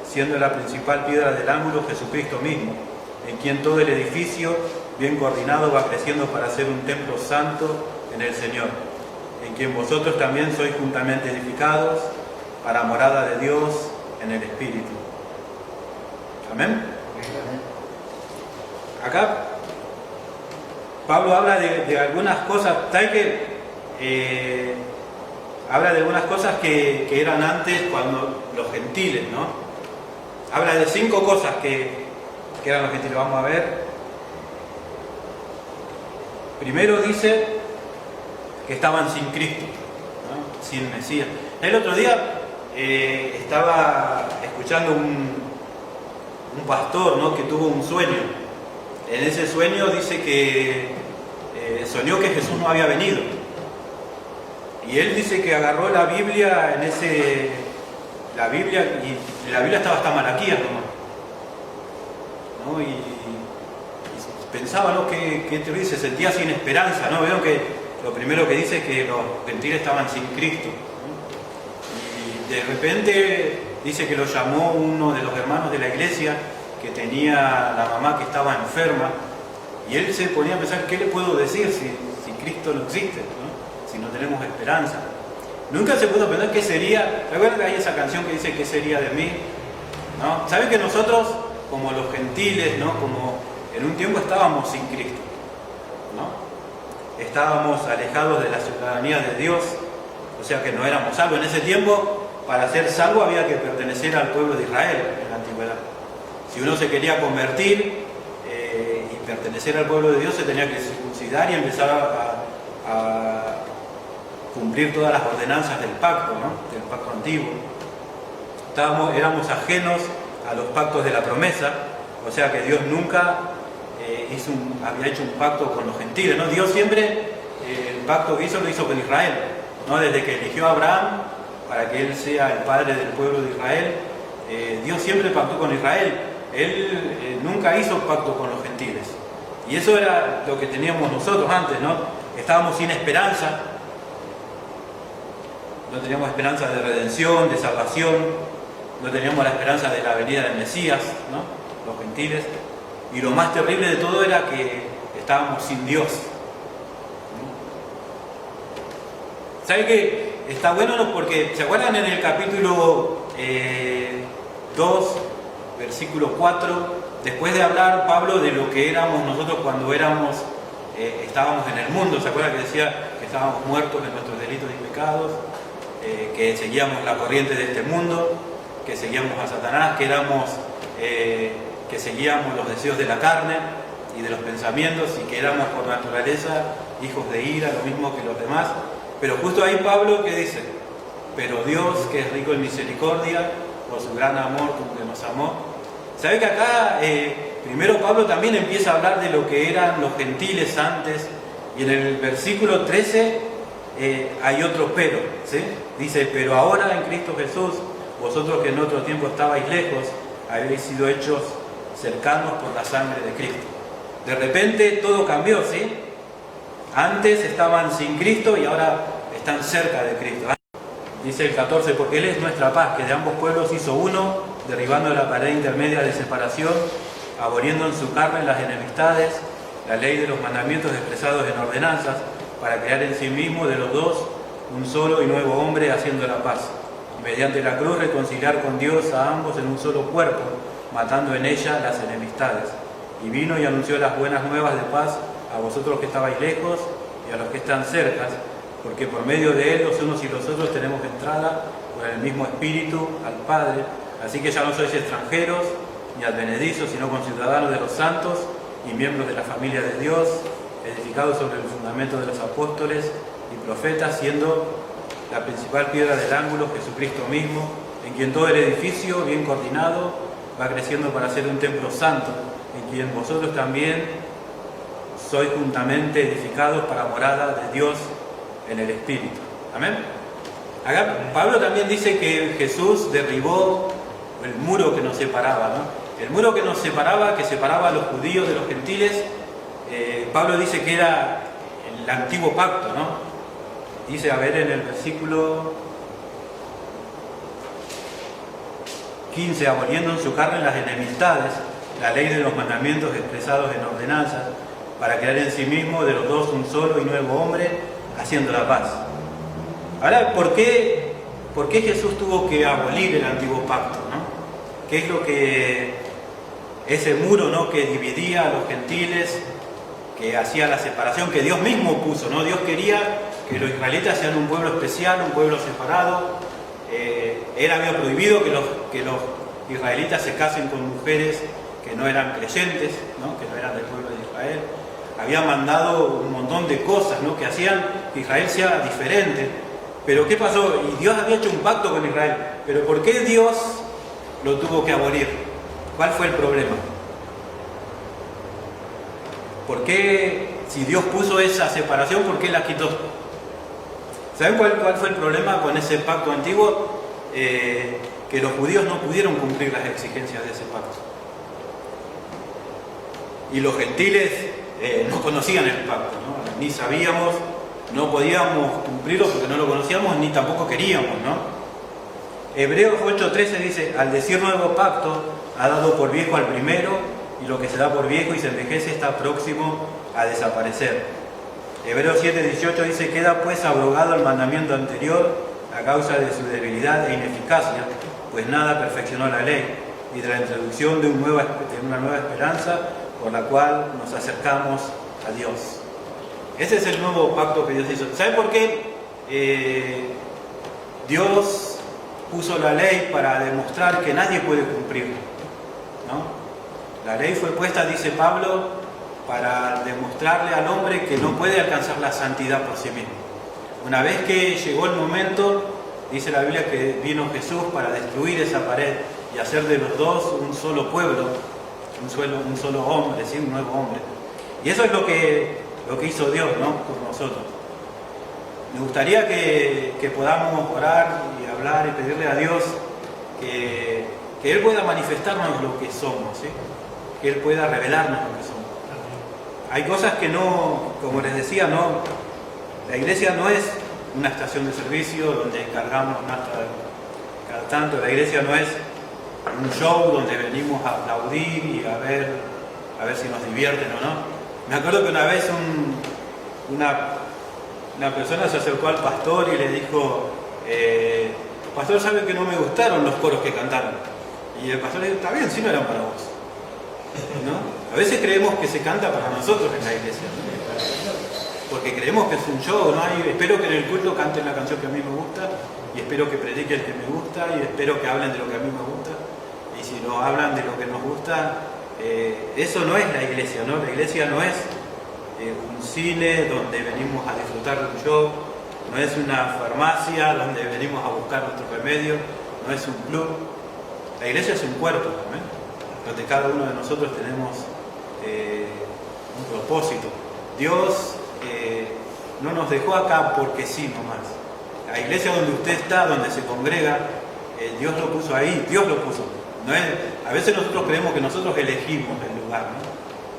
siendo la principal piedra del ángulo Jesucristo mismo, en quien todo el edificio, bien coordinado, va creciendo para ser un templo santo en el Señor, en quien vosotros también sois juntamente edificados para morada de Dios en el Espíritu. Amén. Acá Pablo habla de algunas cosas, ¿sabes qué? Habla de algunas cosas que eran antes cuando los gentiles, ¿no? Habla de 5 cosas que eran los gentiles. Vamos a ver. Primero dice que estaban sin Cristo, ¿no? Sin Mesías. El otro día estaba escuchando un pastor, ¿no? Que tuvo un sueño. En ese sueño dice que soñó que Jesús no había venido. Y él dice que agarró la Biblia y la Biblia estaba hasta Malaquías nomás, ¿no? Y pensaba, ¿no? Que se sentía sin esperanza, ¿no? Veo que lo primero que dice es que los gentiles estaban sin Cristo, ¿no? Y de repente dice que lo llamó uno de los hermanos de la iglesia, que tenía la mamá que estaba enferma, y él se ponía a pensar, ¿qué le puedo decir si Cristo no existe, ¿no? Si no tenemos esperanza? Nunca se pudo pensar qué sería. ¿Recuerdan que hay esa canción que dice qué sería de mí? ¿No? ¿Saben que nosotros, como los gentiles, ¿no? Como en un tiempo estábamos sin Cristo, ¿no? Estábamos alejados de la ciudadanía de Dios, o sea que no éramos salvos. En ese tiempo, para ser salvo había que pertenecer al pueblo de Israel en la antigüedad. Si uno se quería convertir y pertenecer al pueblo de Dios, se tenía que circuncidar y empezar a cumplir todas las ordenanzas del pacto, ¿no? Del pacto antiguo. Éramos ajenos a los pactos de la promesa, o sea que Dios nunca había hecho un pacto con los gentiles, ¿no? Dios siempre, el pacto que hizo, lo hizo con Israel, ¿no? Desde que eligió a Abraham para que él sea el padre del pueblo de Israel, Dios siempre pactó con Israel. Él nunca hizo pacto con los gentiles. Y eso era lo que teníamos nosotros antes, ¿no? Estábamos sin esperanza. No teníamos esperanza de redención, de salvación. No teníamos la esperanza de la venida del Mesías, ¿no? Los gentiles. Y lo más terrible de todo era que estábamos sin Dios. ¿Sabe qué? Está bueno, ¿no? Porque, ¿se acuerdan en el capítulo 2, versículo 4? Después de hablar Pablo de lo que éramos nosotros cuando estábamos en el mundo, ¿se acuerdan que decía que estábamos muertos en nuestros delitos y pecados? Que seguíamos la corriente de este mundo, que seguíamos a Satanás, que seguíamos los deseos de la carne y de los pensamientos, y que éramos por naturaleza hijos de ira, lo mismo que los demás. Pero justo ahí Pablo, ¿qué dice? Pero Dios, que es rico en misericordia, por su gran amor con que nos amó. ¿Sabe que acá primero Pablo también empieza a hablar de lo que eran los gentiles antes? Y en el versículo 13 hay otro pero, ¿sí? Dice, pero ahora en Cristo Jesús, vosotros que en otro tiempo estabais lejos, habéis sido hechos cercanos por la sangre de Cristo. De repente todo cambió, ¿sí? Antes estaban sin Cristo y ahora están cerca de Cristo. Dice el 14, porque Él es nuestra paz, que de ambos pueblos hizo uno, derribando la pared intermedia de separación, aboliendo en su carne las enemistades, la ley de los mandamientos expresados en ordenanzas, para crear en sí mismo de los dos un solo y nuevo hombre, haciendo la paz. Y mediante la cruz reconciliar con Dios a ambos en un solo cuerpo, matando en ella las enemistades. Y vino y anunció las buenas nuevas de paz a vosotros que estabais lejos y a los que están cerca, porque por medio de Él los unos y los otros tenemos entrada por el mismo Espíritu al Padre. Así que ya no sois extranjeros ni advenedizos, sino conciudadanos de los santos y miembros de la familia de Dios, edificados sobre el fundamento de los apóstoles y profetas, siendo la principal piedra del ángulo Jesucristo mismo, en quien todo el edificio, bien coordinado, va creciendo para ser un templo santo, en quien vosotros también sois juntamente edificados para morada de Dios en el Espíritu. Amén. Acá Pablo también dice que Jesús derribó el muro que nos separaba, ¿no? El muro que nos separaba, que separaba a los judíos de los gentiles. Pablo dice que era el antiguo pacto, ¿no? Dice, a ver, en el versículo 15, aboliendo en su carne las enemistades, la ley de los mandamientos expresados en ordenanzas, para crear en sí mismo de los dos un solo y nuevo hombre, haciendo la paz. Ahora, ¿por qué Jesús tuvo que abolir el antiguo pacto, ¿no? ¿Qué es lo que ese muro, ¿no?, que dividía a los gentiles, que hacía la separación, que Dios mismo puso, ¿no? Dios quería que los israelitas sean un pueblo especial, un pueblo separado. Él había prohibido que los israelitas se casen con mujeres que no eran creyentes, ¿no?, que no eran del pueblo de Israel. Había mandado un montón de cosas, ¿no?, que hacían que Israel sea diferente. Pero ¿qué pasó? Y Dios había hecho un pacto con Israel. Pero ¿por qué Dios lo tuvo que abolir? ¿Cuál fue el problema? ¿Por qué, si Dios puso esa separación, por qué la quitó? ¿Saben cuál fue el problema con ese pacto antiguo? Que los judíos no pudieron cumplir las exigencias de ese pacto. Y los gentiles no conocían el pacto, ¿no? Ni sabíamos, no podíamos cumplirlo porque no lo conocíamos, ni tampoco queríamos, ¿no? Hebreos 8:13 dice, al decir nuevo pacto, ha dado por viejo al primero, y lo que se da por viejo y se envejece está próximo a desaparecer. Hebreos 7:18 dice, queda pues abrogado el mandamiento anterior a causa de su debilidad e ineficacia, pues nada perfeccionó la ley, y de la introducción de una nueva esperanza por la cual nos acercamos a Dios. Ese es el nuevo pacto que Dios hizo. ¿Sabe por qué? Dios puso la ley para demostrar que nadie puede cumplirlo, ¿no? La ley fue puesta, dice Pablo, para demostrarle al hombre que no puede alcanzar la santidad por sí mismo. Una vez que llegó el momento, dice la Biblia que vino Jesús para destruir esa pared y hacer de los dos un solo pueblo, un solo hombre, ¿sí? Un nuevo hombre. Y eso es lo que hizo Dios, ¿no?, por nosotros. Me gustaría que podamos orar y hablar y pedirle a Dios que Él pueda manifestarnos lo que somos, ¿sí? Que Él pueda revelarnos lo que somos. Hay cosas que no, como les decía, no, la iglesia no es una estación de servicio donde cargamos nafta cada tanto. La iglesia no es un show donde venimos a aplaudir y a ver si nos divierten o no. Me acuerdo que una vez una persona se acercó al pastor y le dijo, pastor, ¿sabe que no me gustaron los coros que cantaron? Y el pastor le dijo, está bien, si no eran para vos, ¿no? A veces creemos que se canta para nosotros en la iglesia, ¿no? Porque creemos que es un show, ¿no? Espero que en el culto canten la canción que a mí me gusta, y espero que predique el que me gusta, y espero que hablen de lo que a mí me gusta. Y si no hablan de lo que nos gusta, eso no es la iglesia, ¿no? La iglesia no es un cine donde venimos a disfrutar de un show, no es una farmacia donde venimos a buscar nuestro remedio, no es un club. La iglesia es un cuerpo, ¿no? Donde cada uno de nosotros tenemos un propósito. Dios no nos dejó acá porque sí nomás. La iglesia donde usted está, donde se congrega, Dios lo puso ahí, Dios lo puso. No es, a veces nosotros creemos que nosotros elegimos el lugar, ¿no?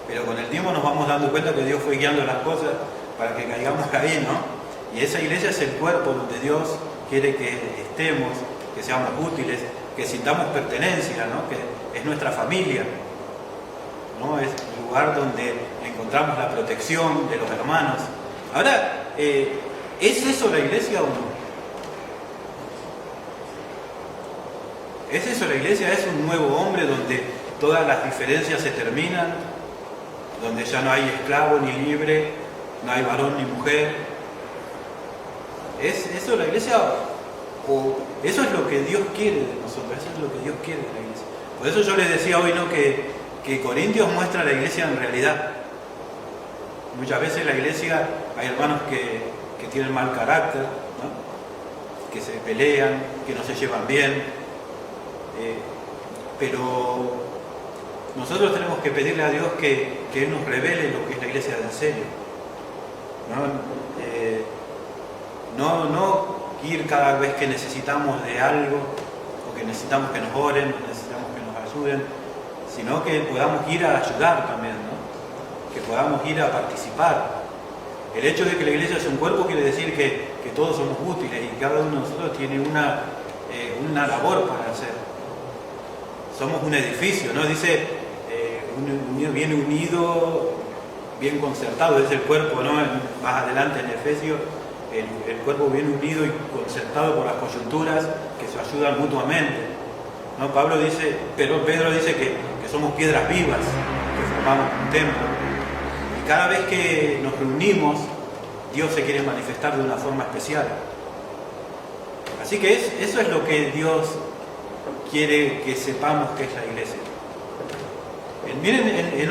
Pero con el tiempo nos vamos dando cuenta que Dios fue guiando las cosas para que caigamos ahí, ¿no? Y esa iglesia es el cuerpo donde Dios quiere que estemos, que seamos útiles, que sintamos pertenencia, ¿no? Que es nuestra familia, ¿no? Es el lugar donde encontramos la protección de los hermanos. Ahora, ¿es eso la iglesia o no? ¿Es eso la iglesia? ¿Es un nuevo hombre donde todas las diferencias se terminan? Donde ya no hay esclavo ni libre, no hay varón ni mujer. ¿Es eso la iglesia? ¿O eso es lo que Dios quiere de nosotros? Eso es lo que Dios quiere de la iglesia. Por eso yo les decía hoy, ¿no?, que Corintios muestra a la iglesia en realidad. Muchas veces la iglesia, hay hermanos que tienen mal carácter, ¿no?, que se pelean, que no se llevan bien, pero nosotros tenemos que pedirle a Dios que Él nos revele lo que es la iglesia de en serio. No ir cada vez que necesitamos de algo, o que necesitamos que nos oren, o necesitamos que nos ayuden, sino que podamos ir a ayudar también, ¿no? Que podamos ir a participar. El hecho de que la iglesia es un cuerpo quiere decir que todos somos útiles y cada uno de nosotros tiene una labor para hacer. Somos un edificio, ¿no? Dice, bien unido, bien concertado, es el cuerpo, ¿no? Más adelante en Efesios, el cuerpo bien unido y concertado por las coyunturas que se ayudan mutuamente, ¿no? Pedro dice que somos piedras vivas, que formamos un templo. Y cada vez que nos reunimos, Dios se quiere manifestar de una forma especial. Así que eso es lo que Dios quiere que sepamos que es la iglesia. Miren, en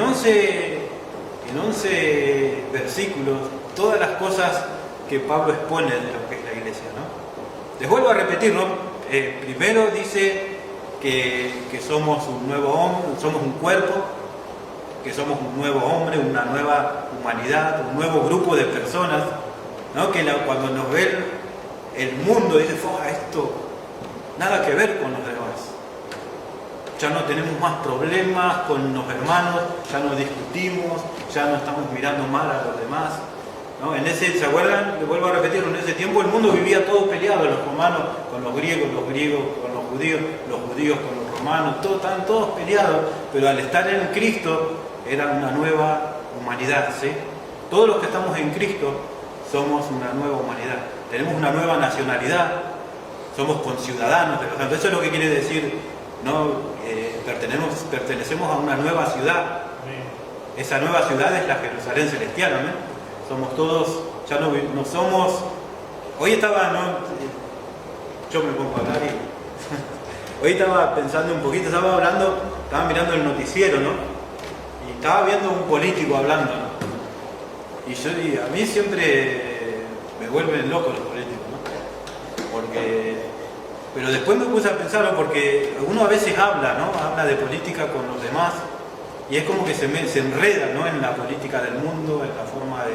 11 versículos, todas las cosas que Pablo expone de lo que es la iglesia, ¿no? Les vuelvo a repetir, ¿no? Primero dice que somos un nuevo hombre, somos un cuerpo, que somos un nuevo hombre, una nueva humanidad, un nuevo grupo de personas, ¿no? Que cuando nos ve el mundo dice, esto nada que ver con los demás. Ya no tenemos más problemas con los hermanos, ya no discutimos, ya no estamos mirando mal a los demás, ¿no? ¿Se acuerdan? Le vuelvo a repetirlo, en ese tiempo el mundo vivía todo peleado, los romanos con los griegos con los judíos con los romanos, estaban todos peleados, pero al estar en Cristo era una nueva humanidad, ¿sí? Todos los que estamos en Cristo somos una nueva humanidad, tenemos una nueva nacionalidad, somos conciudadanos de los santos. Eso es lo que quiere decir, ¿no? Pertenecemos a una nueva ciudad. Esa nueva ciudad es la Jerusalén celestial, ¿no? Somos todos, ya no somos. Hoy estaba, ¿no? Yo me pongo a hablar y hoy estaba pensando un poquito, estaba mirando el noticiero, ¿no? Y estaba viendo un político hablando, ¿no? Y a mí siempre me vuelven locos los políticos, ¿no? Pero después me puse a pensarlo porque uno a veces habla de política con los demás y es como que se enreda, ¿no?, en la política del mundo, en la forma de...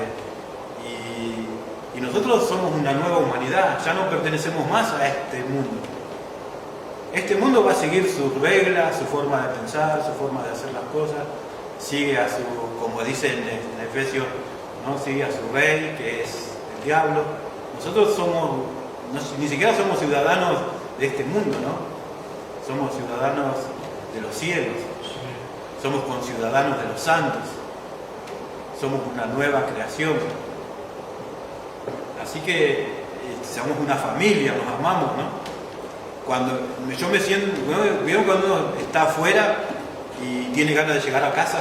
Y nosotros somos una nueva humanidad, ya no pertenecemos más a este mundo. Este mundo va a seguir sus reglas, su forma de pensar, su forma de hacer las cosas, sigue a como dice en Efesios, ¿no?, sigue a su rey, que es el diablo. Nosotros ni siquiera somos ciudadanos de este mundo, ¿no? Somos ciudadanos de los cielos, somos conciudadanos de los santos, somos una nueva creación. Así que somos una familia, nos amamos, ¿no? Cuando yo me siento, ¿vieron cuando uno está afuera y tiene ganas de llegar a casa?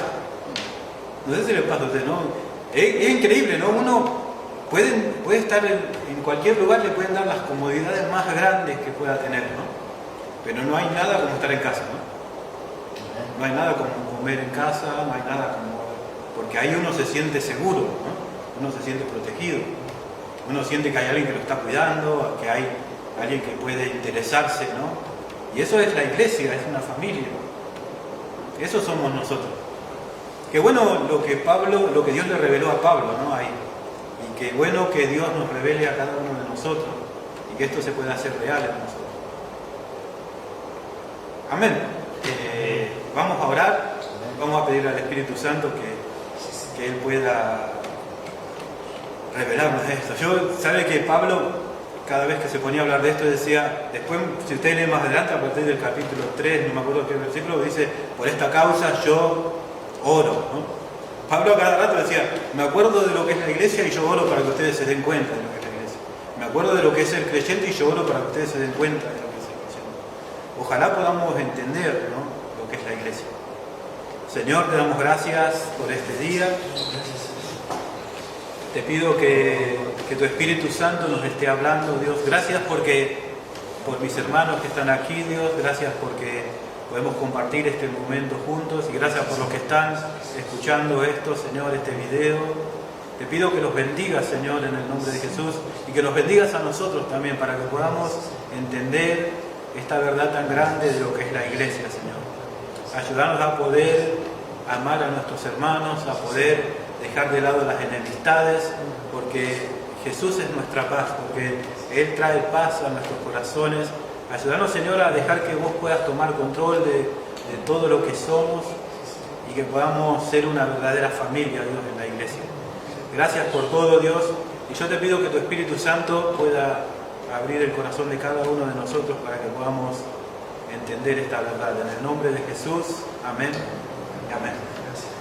No sé si le pasa a usted, ¿no? Es increíble, ¿no? Uno puede estar en cualquier lugar, le pueden dar las comodidades más grandes que pueda tener, ¿no? Pero no hay nada como estar en casa, ¿no? No hay nada como comer en casa, no hay nada como... Porque ahí uno se siente seguro, ¿no? Uno se siente protegido. Uno siente que hay alguien que lo está cuidando, que hay alguien que puede interesarse, ¿no? Y eso es la iglesia, es una familia. Eso somos nosotros. Qué bueno lo que Dios le reveló a Pablo, ¿no? Ahí. Y qué bueno que Dios nos revele a cada uno de nosotros y que esto se pueda hacer real en nosotros. Amén. Vamos a orar, vamos a pedirle al Espíritu Santo que Él pueda revelarnos esto. Sabe que Pablo cada vez que se ponía a hablar de esto decía, después si usted lee más adelante a partir del capítulo 3, no me acuerdo qué versículo, dice, por esta causa yo oro, ¿no? Pablo a cada rato decía, me acuerdo de lo que es la iglesia y yo oro para que ustedes se den cuenta de lo que es la iglesia. Me acuerdo de lo que es el creyente y yo oro para que ustedes se den cuenta de lo que es el creyente. Ojalá podamos entender, ¿no?, lo que es la iglesia. Señor, te damos gracias por este día. Te pido que tu Espíritu Santo nos esté hablando, Dios. Gracias por mis hermanos que están aquí, Dios. Gracias porque podemos compartir este momento juntos. Y gracias por los que están escuchando esto, Señor, este video. Te pido que los bendigas, Señor, en el nombre de Jesús. Y que los bendigas a nosotros también, para que podamos entender esta verdad tan grande de lo que es la iglesia, Señor. Ayúdanos a poder amar a nuestros hermanos, a poder dejar de lado las enemistades, porque Jesús es nuestra paz, porque Él trae paz a nuestros corazones. Ayúdanos, Señor, a dejar que vos puedas tomar control de todo lo que somos y que podamos ser una verdadera familia, Dios, en la iglesia. Gracias por todo, Dios, y yo te pido que tu Espíritu Santo pueda abrir el corazón de cada uno de nosotros para que podamos entender esta verdad. En el nombre de Jesús, amén y amén. Gracias.